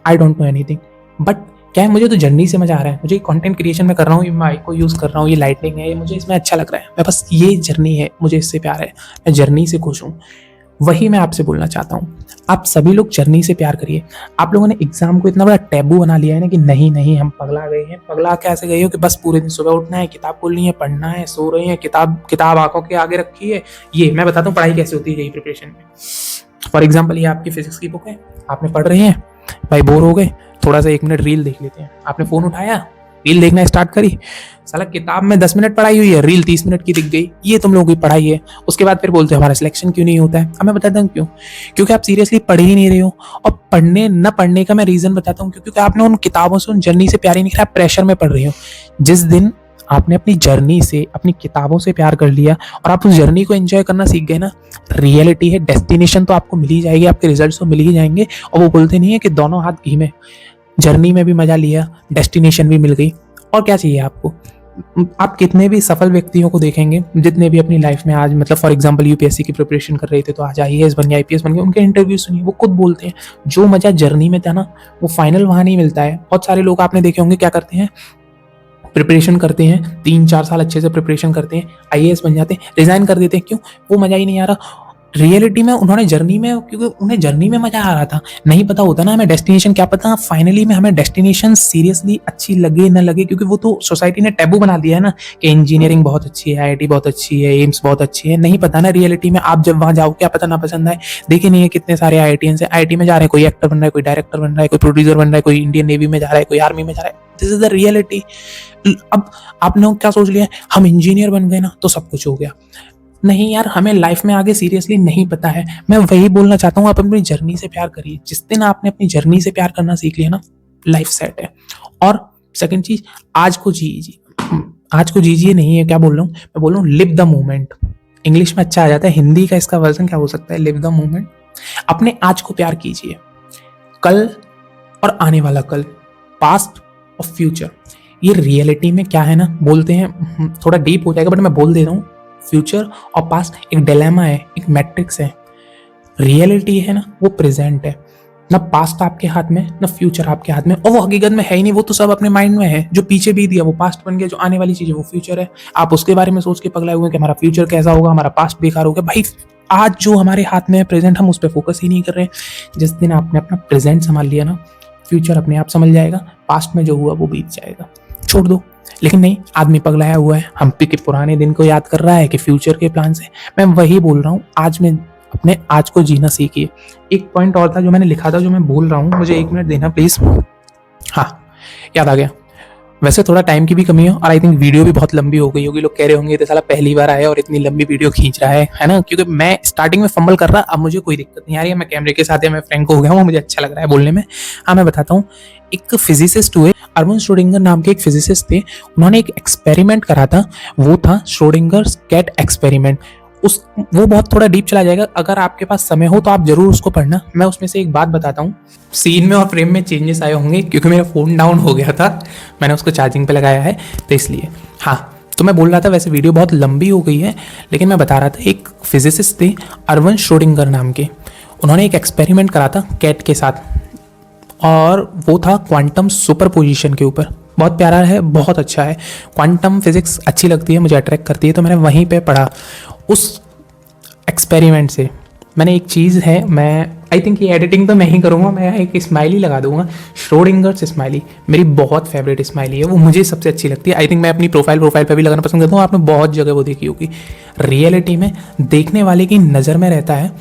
S1: I don't know anything, but क्या है, मुझे तो जर्नी से मजा आ रहा है। मुझे कंटेंट क्रिएशन में कर रहा हूँ, ये माइक को यूज़ कर रहा हूँ, ये लाइटिंग है, ये मुझे इसमें अच्छा लग रहा है, मैं बस, ये जर्नी है, मुझे इससे प्यार है, मैं जर्नी से खुश हूँ। वही मैं आपसे बोलना चाहता हूँ, आप सभी लोग जर्नी से प्यार करिए। आप लोगों ने एग्जाम को इतना बड़ा टैबू बना लिया है ना कि नहीं नहीं हम पगला गए हैं। पगला कैसे गए हो कि बस पूरे दिन सुबह उठना है, किताब खोलनी है, पढ़ना है, सो रहे हैं, किताब आंखों के आगे रखी है। ये मैं बताता हूँ पढ़ाई कैसे होती है यही प्रिपरेशन में। फॉर एग्जाम्पल ये आपकी फिजिक्स की बुक है, आपने पढ़ रहे हैं, भाई बोर हो गए, थोड़ा सा 1 मिनट रील देख लेते हैं। आपने फोन उठाया, रील देखना स्टार्ट करी, साला किताब में 10 मिनट पढ़ाई हुई है, रील 30 मिनट की दिख गई, ये तुम लोगों की पढ़ाई है। उसके बाद फिर बोलते हैं हमारा सिलेक्शन क्यों नहीं होता है। अब मैं बताता हूँ क्यों, क्योंकि आप सीरियसली पढ़ ही नहीं रहे हो। और पढ़ने न पढ़ने का मैं रीजन बताता हूँ, क्योंकि आपने उन किताबों से, उन जर्नी से प्यार ही नहीं किया, आप प्रेशर में पढ़ रहे हो। जिस दिन आपने अपनी जर्नी से, अपनी किताबों से प्यार कर लिया और आप उस जर्नी को एंजॉय करना सीख गए ना, रियलिटी है, डेस्टिनेशन तो आपको मिल ही जाएगी, आपके रिजल्ट तो मिल ही जाएंगे। और वो बोलते नहीं है कि दोनों हाथ घी में, जर्नी में भी मजा लिया, डेस्टिनेशन भी मिल गई, और क्या चाहिए आपको। आप कितने भी सफल व्यक्तियों को देखेंगे, जितने भी अपनी लाइफ में आज, मतलब फॉर एग्जांपल यूपीएससी की प्रिपरेशन कर रहे थे तो आज आईएएस बन गए, आईपीएस बन गए, उनके इंटरव्यू सुनिए, वो खुद बोलते हैं जो मजा जर्नी में था ना, वो फाइनल वहां नहीं मिलता है। बहुत सारे लोग आपने देखे होंगे क्या करते हैं, प्रिपरेशन करते हैं, 3-4 साल अच्छे से प्रिपरेशन करते हैं, आईएएस बन जाते हैं, रिजाइन कर देते हैं, क्यों, वो मजा ही नहीं आ रहा। रियलिटी में उन्होंने जर्नी में, क्योंकि उन्हें जर्नी में मजा आ रहा था, नहीं पता होता ना हमें डेस्टिनेशन, क्या पता फाइनली में हमें डेस्टिनेशन सीरियसली अच्छी लगे ना लगे, क्योंकि वो तो सोसाइटी ने टैबू बना दिया है ना कि इंजीनियरिंग बहुत अच्छी है, आईआईटी बहुत अच्छी है, एम्स बहुत अच्छी है। नहीं पता ना रियलिटी में आप जब वहां जाओ क्या पता ना पसंद आए। देखे नहीं है कितने सारे आईआईटीएंस हैं, आईआईटी में जा रहे हैं, कोई एक्टर बन रहा है, कोई डायरेक्टर बन रहा है, कोई प्रोड्यूसर बन रहा है, कोई इंडियन नेवी में जा रहा है, कोई आर्मी में जा रहा है। This is the reality. अब आपने क्या सोच लिया, हम इंजीनियर बन गए ना तो सब कुछ हो गया। नहीं यार, हमें लाइफ में आगे सीरियसली नहीं पता है। मैं वही बोलना चाहता हूँ, आप अपनी जर्नी से प्यार करिए। जिस दिन आपने अपनी जर्नी से प्यार करना सीख लिया ना, लाइफ सेट है। और सेकंड चीज, आज को जीजिए, आज को जीजिए नहीं है, क्या बोल रहा हूँ मैं, बोल रहा हूँ लिव द मोमेंट। इंग्लिश में अच्छा आ जाता है, हिंदी का इसका वर्जन क्या हो सकता है, लिव द मोमेंट। अपने आज को प्यार कीजिए, कल और आने वाला कल, पास्ट और फ्यूचर, ये रियलिटी में क्या है ना, बोलते हैं थोड़ा डीप हो जाएगा बट मैं बोल दे रहा हूँ, फ्यूचर और पास्ट एक डिलेमा है, एक मैट्रिक्स है। रियलिटी है ना, वो प्रेजेंट है, ना पास्ट आपके हाथ में ना फ्यूचर आपके हाथ में, और वो हकीकत में है ही नहीं, वो तो सब अपने माइंड में है। जो पीछे बीत गया वो पास्ट बन गया, जो आने वाली चीज है वो फ्यूचर है। आप उसके बारे में सोच के पगलाए हुए कि हमारा फ्यूचर कैसा होगा, हमारा पास्ट बेकार होगा। भाई आज जो हमारे हाथ में है प्रेजेंट, हम उस पर फोकस ही नहीं कर रहे। जिस दिन आपने अपना प्रेजेंट संभाल लिया ना, फ्यूचर अपने आप संभल जाएगा, पास्ट में जो हुआ वो बीत जाएगा, छोड़ दो। लेकिन नहीं, आदमी पगलाया हुआ है, हम के पुराने दिन को याद कर रहा है कि फ्यूचर के प्लान से। मैं वही बोल रहा हूँ, आज में अपने आज को जीना सीखिए। एक पॉइंट और था जो मैंने लिखा था, जो मैं बोल रहा हूँ, मुझे 1 मिनट देना प्लीज। हाँ, याद आ गया। वैसे थोड़ा टाइम की भी कमी है और आई थिंक वीडियो भी बहुत लंबी हो गई होगी। लोग कह रहे होंगे तो साला पहली बार आया और इतनी लंबी वीडियो खींच रहा है ना, क्योंकि मैं स्टार्टिंग में फंबल कर रहा, अब मुझे कोई दिक्कत नहीं आ रही है। मैं कैमरे के साथ या मैं फ्रैंक हो गया हूँ, मुझे अच्छा लग रहा है बोलने में। हाँ, मैं बताता हूँ। एक फिजिसिस्ट हुए, अर्विन श्रोडिंगर नाम के एक फिजिसिस्ट थे। उन्होंने एक एक्सपेरिमेंट करा था, वो था श्रोडिंगर्स कैट एक्सपेरिमेंट। वो बहुत थोड़ा डीप चला जाएगा, अगर आपके पास समय हो तो आप जरूर उसको पढ़ना। मैं उसमें से एक बात बताता हूँ। सीन में और फ्रेम में चेंजेस आए होंगे क्योंकि मेरा फोन डाउन हो गया था, मैंने उसको चार्जिंग पे लगाया है तो इसलिए। हाँ, तो मैं बोल रहा था, वैसे वीडियो बहुत लंबी हो गई है, लेकिन मैं बता रहा था, एक फिजिसिस्ट थे अर्विन श्रोडिंगर नाम के। उन्होंने एक एक्सपेरिमेंट करा था कैट के साथ, और वो था क्वांटम सुपरपोजिशन के ऊपर। बहुत प्यारा है, बहुत अच्छा है। क्वांटम फिजिक्स अच्छी लगती है, मुझे अट्रैक्ट करती है, तो मैंने वहीं पे पढ़ा। उस एक्सपेरिमेंट से मैंने एक चीज़ है, मैं आई थिंक ये एडिटिंग तो मैं ही करूँगा, मैं एक स्माइली लगा दूंगा, श्रोडिंगर्स स्माइली। मेरी बहुत फेवरेट स्माइली है, वो मुझे सबसे अच्छी लगती है। आई थिंक मैं अपनी प्रोफाइल पे भी लगाना पसंद करता हूँ। आपने बहुत जगह वो देखी होगी। रियलिटी में देखने वाले की नज़र में रहता है,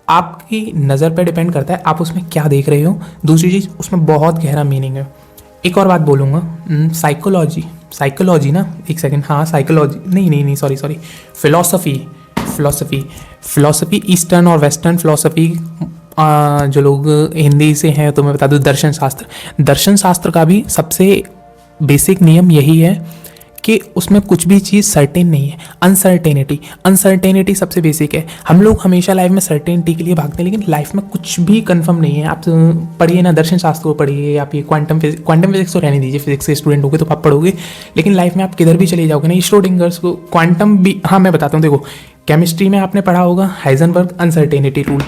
S1: आपकी नज़र पे डिपेंड करता है आप उसमें क्या देख रहे हो। दूसरी चीज़, उसमें बहुत गहरा मीनिंग है। एक और बात बोलूँगा, साइकोलॉजी, साइकोलॉजी ना, एक सेकंड, हाँ साइकोलॉजी, नहीं सॉरी फिलॉसफी, फिलॉसफी ईस्टर्न और वेस्टर्न फिलॉसफी, जो लोग हिंदी से हैं तो मैं बता दूँ दर्शन शास्त्र का भी सबसे बेसिक नियम यही है कि उसमें कुछ भी चीज़ सर्टेन नहीं है। अनसर्टेनिटी सबसे बेसिक है। हम लोग हमेशा लाइफ में सर्टेनिटी के लिए भागते हैं, लेकिन लाइफ में कुछ भी कंफर्म नहीं है। आप पढ़िए ना, दर्शन शास्त्र को पढ़िए, आप ये क्वांटम फिजिक्स तो रहने दीजिए, फिजिक्स के स्टूडेंट होगे तो आप पढ़ोगे, लेकिन लाइफ में आप किधर भी चले जाओगे ना, श्रोडिंगर्स को क्वांटम भी, हाँ मैं बताता हूँ, देखो केमिस्ट्री में आपने पढ़ा होगा हाइजेनबर्ग अनसर्टेनिटी रूल,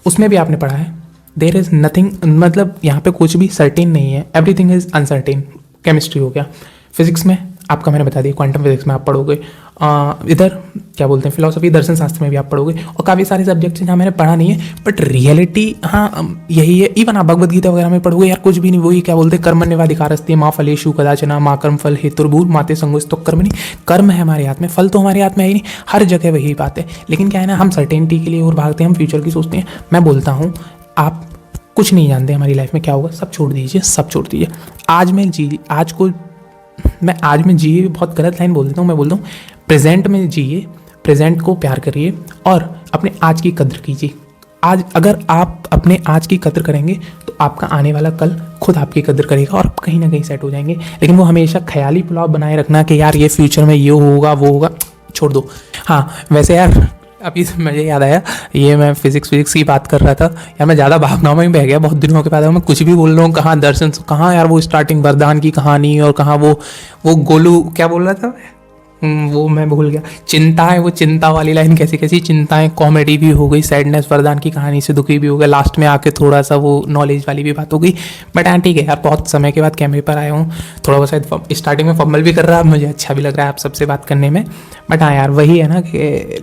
S1: उसमें भी आपने पढ़ा है देयर इज़ नथिंग, मतलब यहाँ पे कुछ भी सर्टेन नहीं है, एवरीथिंग इज अनसर्टेन। केमिस्ट्री हो गया। फिजिक्स में आपका मैंने बता दिया, क्वांटम फिजिक्स में आप पढ़ोगे, इधर क्या बोलते हैं फिलॉसफी दर्शन शास्त्र में भी आप पढ़ोगे, और काफ़ी सारे सब्जेक्ट हैं जहाँ मैंने पढ़ा नहीं है, बट रियलिटी हाँ यही है। इवन आप भगवद गीता वगैरह में पढ़ोगे यार, कुछ भी नहीं, वही क्या बोलते हैं कर्मण्येवाधिकारस्ते माँ फलेषु कदाचन माँ कर्म फल हेतुर्भूर माते संगोस्तो कर्मणि, कर्म है हमारे हाथ में, फल तो हमारे हाथ में है ही नहीं, हर जगह वही बात है। लेकिन क्या है ना, हम सर्टेनिटी के लिए और भागते हैं, हम फ्यूचर की सोचते हैं। मैं बोलता हूँ आप कुछ नहीं जानते हमारी लाइफ में क्या होगा, सब छोड़ दीजिए, सब छोड़ दीजिए। आज मैं जिए बहुत गलत लाइन बोल देता हूँ, मैं बोलता हूँ प्रेजेंट में जिए, प्रेजेंट को प्यार करिए और अपने आज की कद्र कीजिए। आज अगर आप अपने आज की कद्र करेंगे तो आपका आने वाला कल खुद आपकी कद्र करेगा और कहीं ना कहीं सेट हो जाएंगे। लेकिन वो हमेशा ख्याली पुलाव बनाए रखना कि यार ये फ्यूचर में ये होगा वो होगा, छोड़ दो। हाँ वैसे यार अभी मुझे याद आया, ये मैं फिजिक्स की बात कर रहा था यार, मैं ज़्यादा भावनाओं में बह गया, बहुत दिनों के बाद मैं कुछ भी बोल रहा हूँ, कहाँ दर्शन, कहाँ यार वो स्टार्टिंग वरदान की कहानी, और कहाँ वो गोलू क्या बोल रहा था, वो मैं भूल गया, चिंताएं, वो चिंता वाली लाइन कैसी कैसी चिंताएं, कॉमेडी भी हो गई, सैडनेस, वरदान की कहानी से दुखी भी हो गया, लास्ट में आके थोड़ा सा वो नॉलेज वाली भी बात हो गई। बट हाँ ठीक है यार, बहुत समय के बाद कैमरे पर आया हूँ, थोड़ा बहुत शायद स्टार्टिंग में फंबल भी कर रहा है, मुझे अच्छा भी लग रहा है आप सबसे बात करने में। बट हाँ यार वही है ना कि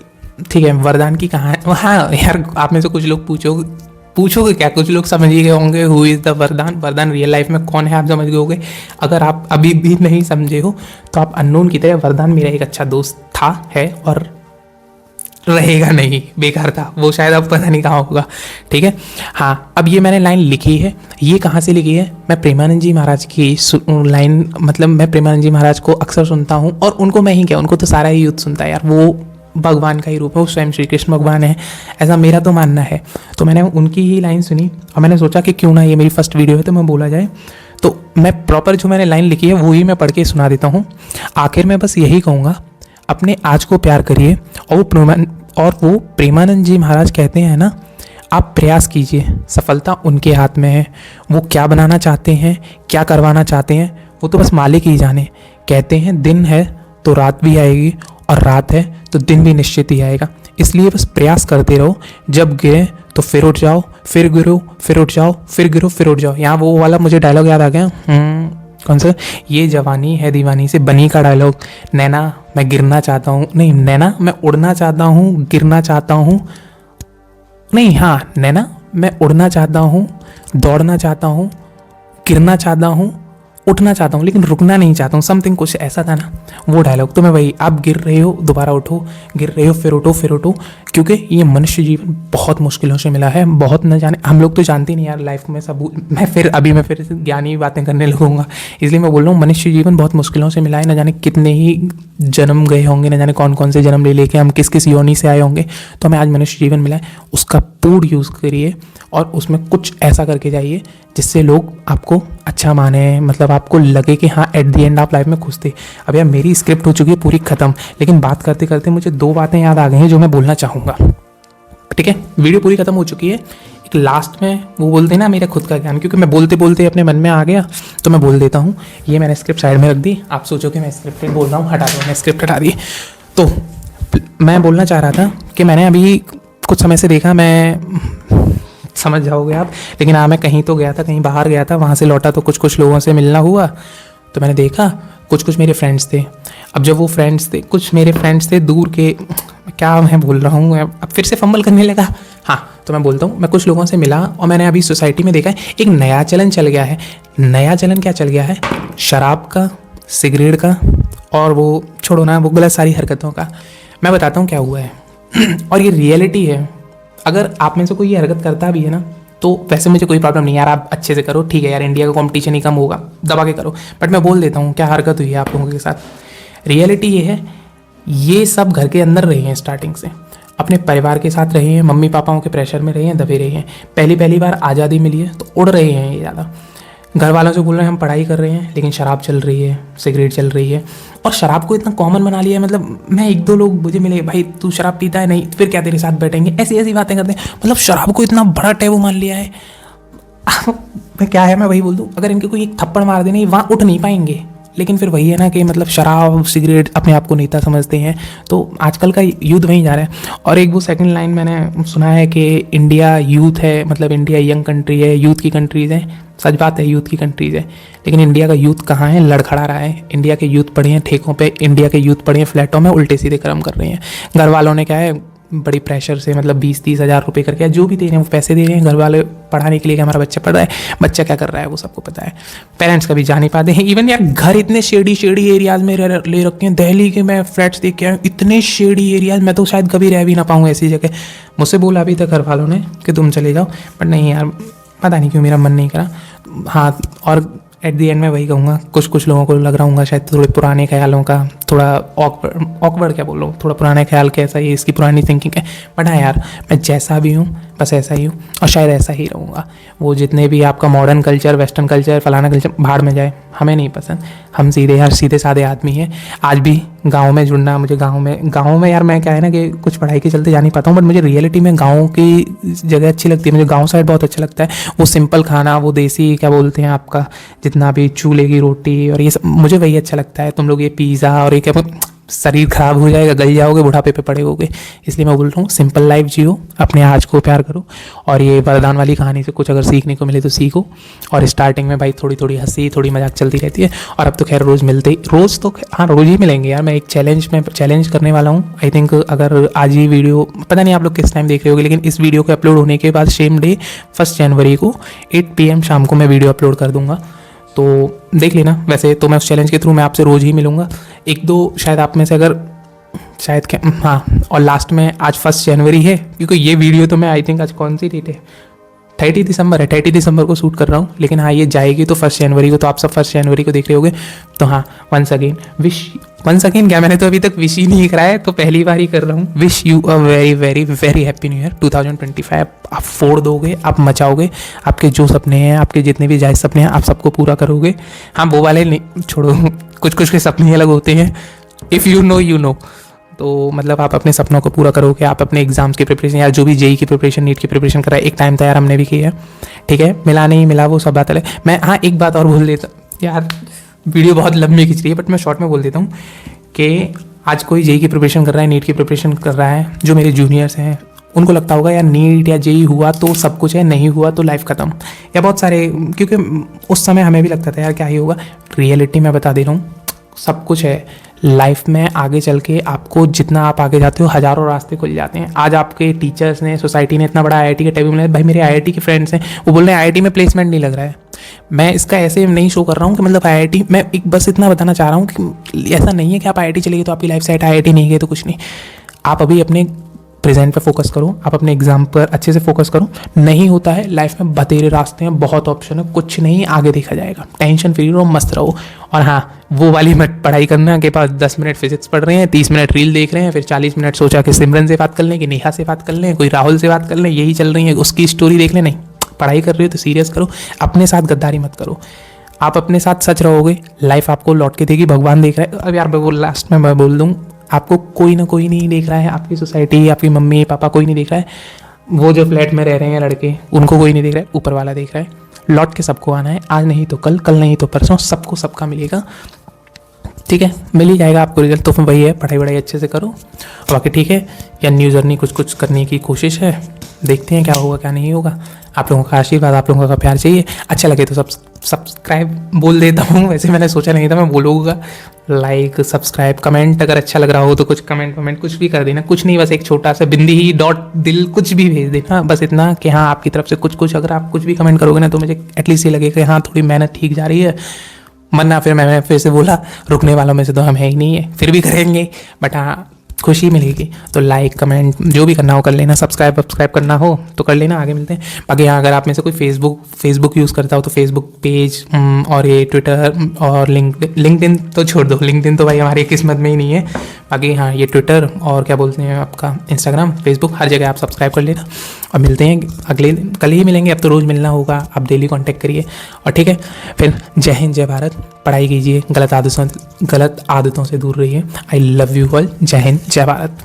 S1: ठीक है, वरदान की कहानी, हाँ यार आप में से कुछ लोग पूछोगे क्या, कुछ लोग समझ ही गए होंगे हु इज़ द वरदान रियल लाइफ में कौन है, आप समझ गए होंगे। अगर आप अभी भी नहीं समझे हो तो आप अननोन की तरह, वरदान मेरा एक अच्छा दोस्त था, है और रहेगा नहीं, बेकार था वो, शायद अब पता नहीं कहाँ होगा। ठीक है, हाँ अब ये मैंने लाइन लिखी है, ये कहाँ से लिखी है, मैं प्रेमानंद जी महाराज की लाइन, मतलब मैं प्रेमानंद जी महाराज को अक्सर सुनता हूँ, और उनको मैं ही क्या, उनको तो सारा ही यूथ सुनता है यार, वो भगवान का ही रूप है, वो स्वयं श्री कृष्ण भगवान है, ऐसा मेरा तो मानना है। तो मैंने उनकी ही लाइन सुनी और मैंने सोचा कि क्यों ना, ये मेरी फर्स्ट वीडियो है तो मैं बोला जाए, तो मैं प्रॉपर जो मैंने लाइन लिखी है वो ही मैं पढ़ के सुना देता हूँ। आखिर में बस यही कहूँगा, अपने आज को प्यार करिए, और वो प्रेमानंद जी महाराज कहते हैं ना, आप प्रयास कीजिए, सफलता उनके हाथ में है, वो क्या बनाना चाहते हैं, क्या करवाना चाहते हैं, वो तो बस मालिक ही जाने। कहते हैं दिन है तो रात भी आएगी, और रात है तो दिन भी निश्चित ही आएगा, इसलिए बस प्रयास करते रहो, जब गिरे तो फिर उठ जाओ, फिर गिरो फिर उठ जाओ, फिर गिरो फिर उठ जाओ। यहाँ वो वाला मुझे डायलॉग याद आ गया, कौन सा, ये जवानी है दीवानी से बनी का डायलॉग, नैना मैं गिरना चाहता हूँ, नहीं नैना मैं उड़ना चाहता हूँ, गिरना चाहता हूँ, नहीं हाँ नैना मैं उड़ना चाहता हूँ, दौड़ना चाहता हूँ, गिरना चाहता हूँ, उठना चाहता हूँ, लेकिन रुकना नहीं चाहता हूँ, समथिंग कुछ ऐसा था ना वो डायलॉग। तो मैं वही, आप गिर रहे हो दोबारा उठो, गिर रहे हो फिर उठो, क्योंकि ये मनुष्य जीवन बहुत मुश्किलों से मिला है, बहुत न जाने, हम लोग तो जानते नहीं यार लाइफ में सब, मैं फिर ज्ञानी बातें करने लगूंगा, इसलिए मैं बोल रहा हूँ मनुष्य जीवन बहुत मुश्किलों से मिला है, न जाने कितने ही जन्म गए होंगे, न जाने कौन कौन से जन्म ले लेके हम किस किस योनि से आए होंगे, तो हमें आज मनुष्य जीवन मिला है, उसका पूर्ण यूज़ करिए और उसमें कुछ ऐसा करके जाइए जिससे लोग आपको अच्छा माने, मतलब आपको लगे कि हाँ एट द एंड आप लाइफ में खुश थे। अब यार मेरी स्क्रिप्ट हो चुकी है पूरी ख़त्म, लेकिन बात करते करते मुझे 2 बातें याद आ गई हैं जो मैं बोलना चाहूँगा। ठीक है, वीडियो पूरी ख़त्म हो चुकी है, एक लास्ट में वो बोलते हैं ना मेरा खुद का ज्ञान, क्योंकि मैं बोलते बोलते अपने मन में आ गया तो मैं बोल देता हूँ। ये मैंने स्क्रिप्ट साइड में रख दी, आप सोचो कि मैं स्क्रिप्टेड बोल रहा हूँ, हटा दो, मैं स्क्रिप्ट हटा दी। तो मैं बोलना चाह रहा था कि मैंने अभी कुछ समय से देखा, मैं समझ जाओगे आप, लेकिन हाँ मैं कहीं तो गया था, कहीं बाहर गया था, वहाँ से लौटा तो कुछ लोगों से मिलना हुआ, तो मैंने देखा कुछ मेरे फ्रेंड्स थे। अब जब वो फ्रेंड्स थे, कुछ मेरे फ्रेंड्स थे दूर के, क्या मैं बोल रहा हूँ, अब फिर से फंबल करने लगा। हाँ तो मैं बोलता हूँ, मैं कुछ लोगों से मिला और मैंने अभी सोसाइटी में देखा है एक नया चलन चल गया है। नया चलन क्या चल गया है, शराब का, सिगरेट का, और वो छोड़ो ना, वो गलत सारी हरकतों का। मैं बताता हूँ क्या हुआ है और ये रियलिटी है। अगर आप में से कोई ये हरकत करता भी है ना, तो वैसे मुझे कोई प्रॉब्लम नहीं यार, आप अच्छे से करो, ठीक है यार, इंडिया का कंपटीशन ही कम होगा, दबा के करो। बट मैं बोल देता हूँ क्या हरकत हुई है आप लोगों के साथ। रियलिटी ये है, ये सब घर के अंदर रहे हैं स्टार्टिंग से, अपने परिवार के साथ रहे हैं, मम्मी पापाओं के प्रेशर में रहे हैं, दबे रहे हैं। पहली बार आज़ादी मिली है तो उड़ रहे हैं ये ज़्यादा। घर वालों से बोल रहे हैं हम पढ़ाई कर रहे हैं, लेकिन शराब चल रही है, सिगरेट चल रही है, और शराब को इतना कॉमन बना लिया है। मतलब मैं एक दो लोग मुझे मिले, भाई तू शराब पीता है? नहीं। फिर क्या तेरे साथ बैठेंगे? ऐसी ऐसी बातें करते हैं। मतलब शराब को इतना बड़ा टैबू मान लिया है। मैं क्या है, मैं वही बोल दूँ, अगर इनके कोई एक थप्पड़ मार देने वहाँ उठ नहीं पाएंगे। लेकिन फिर वही है ना कि मतलब शराब सिगरेट अपने आप को नेता समझते हैं, तो आजकल का युद्ध वहीं जा रहा है। और एक वो सेकंड लाइन मैंने सुना है कि इंडिया यूथ है, मतलब इंडिया यंग कंट्री है, यूथ की कंट्रीज़ है। सच बात है, यूथ की कंट्रीज़ है, लेकिन इंडिया का यूथ कहाँ है? लड़खड़ा रहा है। इंडिया के यूथ पड़े हैं ठेकों पे, इंडिया के यूथ पड़े हैं फ्लैटों में, उल्टे सीधे कर्म कर रहे हैं। घर वालों ने क्या है, बड़ी प्रेशर से मतलब 20-30 हज़ार रुपये करके जो भी दे रहे हैं वो पैसे दे रहे हैं घर वाले पढ़ाने के लिए कि हमारा बच्चा पढ़ रहा है। बच्चा क्या कर रहा है वो सबको पता है। पेरेंट्स कभी जा नहीं पाते हैं। इवन यार घर इतने शेडी एरियाज़ में ले रखे हैं। दिल्ली के मैं फ्लैट्स देख के आया हूँ, इतने शेडी एरियाज़, मैं तो शायद कभी रह भी ना पाऊँ ऐसी जगह। मुझसे बोला अभी तक घर वालों ने कि तुम चले जाओ, बट नहीं यार, पता नहीं क्यों मेरा मन नहीं करा। हाँ, और एट दी एंड मैं वही कहूँगा, कुछ लोगों को लग रहा हूँ शायद थोड़े पुराने ख्यालों का, थोड़ा ऑकवर्ड क्या बोल रहा हूँ, थोड़ा पुराने ख्याल के, ऐसा ही इसकी पुरानी थिंकिंग है। बट हाँ यार, मैं जैसा भी हूँ बस ऐसा ही हूँ, और शायद ऐसा ही रहूँगा। वो जितने भी आपका मॉडर्न कल्चर, वेस्टर्न कल्चर, फलाना कल्चर, भाड़ में जाए, हमें नहीं पसंद। हम सीधे साधे आदमी हैं। आज भी गाँव में जुड़ना, मुझे गाँव में यार, मैं क्या है ना कि कुछ पढ़ाई के चलते जा नहीं पाता हूँ, बट मुझे रियलिटी में गाँव की जगह अच्छी लगती है। मुझे गाँव साइड बहुत अच्छा लगता है। वो सिंपल खाना, वो देसी क्या बोलते हैं आपका, जितना भी चूल्हे की रोटी और ये सब, मुझे वही अच्छा लगता है। तुम लोग ये पिज़्ज़ा और ये क्या, शरीर खराब हो जाएगा, गल जाओगे, बुढ़ापे पे पड़े होगे। इसलिए मैं बोल रहा हूँ सिंपल लाइफ जियो, अपने आज को प्यार करो, और ये वरदान वाली कहानी से कुछ अगर सीखने को मिले तो सीखो। और स्टार्टिंग में भाई थोड़ी हंसी, थोड़ी मजाक चलती रहती है, और अब तो खैर रोज़ ही मिलेंगे यार। मैं एक चैलेंज करने वाला हूँ। आई थिंक अगर आज ही वीडियो, पता नहीं आप लोग किस टाइम देख रहे होगे, लेकिन इस वीडियो के अपलोड होने के बाद सेम डे 1 जनवरी को 8 PM शाम को मैं वीडियो अपलोड कर दूँगा, तो देख लेना। वैसे तो मैं उस चैलेंज के थ्रू मैं आपसे रोज़ ही मिलूँगा। एक दो शायद आप में से अगर शायद क्या, हाँ, और लास्ट में आज 1 जनवरी है, क्योंकि ये वीडियो तो मैं आई थिंक आज कौन सी डेट है, 30 दिसंबर है, 30 दिसंबर को शूट कर रहा हूँ। लेकिन हाँ, ये जाएगी तो 1 जनवरी को, तो आप सब 1 जनवरी को देख रहे होगे। तो हाँ, वंस अगेन क्या, मैंने तो अभी तक विश ही नहीं कराया है, तो पहली बार ही कर रहा हूँ। Wish you a very very very happy new year 2025। आप फोड़ दोगे, आप मचाओगे, आपके जो सपने हैं, आपके जितने भी जायज़ सपने हैं, आप सबको पूरा करोगे। हाँ, वो वाले नहीं छोड़ो, कुछ के सपने अलग होते हैं। इफ़ यू नो तो मतलब आप अपने सपनों को पूरा करोगे। आप अपने एग्जाम्स की प्रिपरेशन, या जो भी जेई की प्रिपरेशन, नीट की प्रिपरेशन कर रहा है, एक टाइम था यार हमने भी किया है, ठीक है, मिला नहीं मिला वो सब बात अलग। मैं हाँ एक बात और बोल देता यार, वीडियो बहुत लंबी खिंच रही है, बट मैं शॉर्ट में बोल देता हूँ कि आज कोई जेई की प्रिपरेशन कर रहा है, नीट की प्रिपरेशन कर रहा है, जो मेरे जूनियर्स हैं, उनको लगता होगा यार नीट या जेई हुआ तो सब कुछ है, नहीं हुआ तो लाइफ ख़त्म, या बहुत सारे, क्योंकि उस समय हमें भी लगता था यार क्या ही होगा। रियलिटी में बता दे रहा हूँ, सब कुछ है लाइफ में। आगे चल के आपको जितना आप आगे जाते हो, हज़ारों रास्ते खुल जाते हैं। आज आपके टीचर्स ने, सोसाइटी ने इतना बड़ा आईआईटी का टैबू मिला। भाई मेरे आईआईटी के फ्रेंड्स हैं, वो बोल रहे हैं आईआईटी में प्लेसमेंट नहीं लग रहा है। मैं इसका ऐसे नहीं शो कर रहा हूँ कि मतलब आईआईटी, मैं एक बस इतना बताना चाह रहा हूँ कि ऐसा नहीं है कि आप आईआईटी चले गए तो आपकी लाइफ सेट, आईआईटी नहीं गए तो कुछ नहीं। आप अभी अपने प्रेजेंट पे फोकस करो, आप अपने एग्जाम पर अच्छे से फोकस करो। नहीं होता है लाइफ में, बतेरे रास्ते हैं, बहुत ऑप्शन है, कुछ नहीं, आगे देखा जाएगा। टेंशन फ्री रहो, मस्त रहो। और हाँ, वो वाली मत पढ़ाई करना के पास 10 मिनट फिजिक्स पढ़ रहे हैं, 30 मिनट रील देख रहे हैं, फिर 40 मिनट सोचा कि सिमरन से बात कर लें, कि नेहा से बात कर लें, कोई राहुल से बात कर लें, यही चल रही है, उसकी स्टोरी देख लें। नहीं, पढ़ाई कर रहे हो तो सीरियस करो, अपने साथ गद्दारी मत करो। आप अपने साथ सच रहोगे, लाइफ आपको लौट के देगी। भगवान देख रहा है। अब यार वो लास्ट में मैं बोल दूँ, आपको कोई ना कोई नहीं देख रहा है, आपकी सोसाइटी, आपकी मम्मी पापा कोई नहीं देख रहा है, वो जो फ्लैट में रह रहे हैं लड़के, उनको कोई नहीं देख रहा है, ऊपर वाला देख रहा है। लौट के सबको आना है, आज नहीं तो कल, कल नहीं तो परसों, सबको सबका मिलेगा, ठीक है, मिल ही जाएगा आपको रिजल्ट। तो फिर वही है, पढ़ाई अच्छे से करो, बाकी ठीक है। या न्यू जर्नी कुछ करने की कोशिश है, देखते हैं क्या होगा क्या नहीं होगा। आप लोगों का आशीर्वाद, आप लोगों का प्यार चाहिए। अच्छा लगे तो सब्सक्राइब बोल देता हूँ, वैसे मैंने सोचा नहीं था मैं बोलूँगा। लाइक, सब्सक्राइब, कमेंट, अगर अच्छा लग रहा हो तो कुछ कमेंट कुछ भी कर देना, कुछ नहीं, बस एक छोटा सा बिंदी ही डॉट दिल कुछ भी भेज देना, बस इतना कि हाँ आपकी तरफ से कुछ अगर आप कुछ भी कमेंट करोगे ना, तो मुझे एटलीस्ट ये लगेगा कि हाँ थोड़ी मेहनत ठीक जा रही है। वरना फिर मैंने फिर से बोला, रुकने वालों में से तो हम है ही नहीं है, फिर भी करेंगे। बट हाँ, खुशी मिलेगी। तो लाइक कमेंट जो भी करना हो कर लेना, सब्सक्राइब करना हो तो कर लेना। आगे मिलते हैं। बाकी हाँ, अगर आप में से कोई फेसबुक यूज़ करता हो तो फेसबुक पेज और ये ट्विटर और लिंक्डइन तो छोड़ दो, लिंक्डइन तो भाई हमारी किस्मत में ही नहीं है। बाकी हाँ, ये ट्विटर और क्या बोलते हैं आपका इंस्टाग्राम, फेसबुक, हर जगह आप सब्सक्राइब कर लेना। और मिलते हैं अगले कल ही मिलेंगे, अब तो रोज़ मिलना होगा, आप डेली कांटेक्ट करिए। और ठीक है, फिर जय हिंद जय भारत, पढ़ाई कीजिए, गलत आदतों से दूर रहिए। I love you all. जय हिंद जय भारत।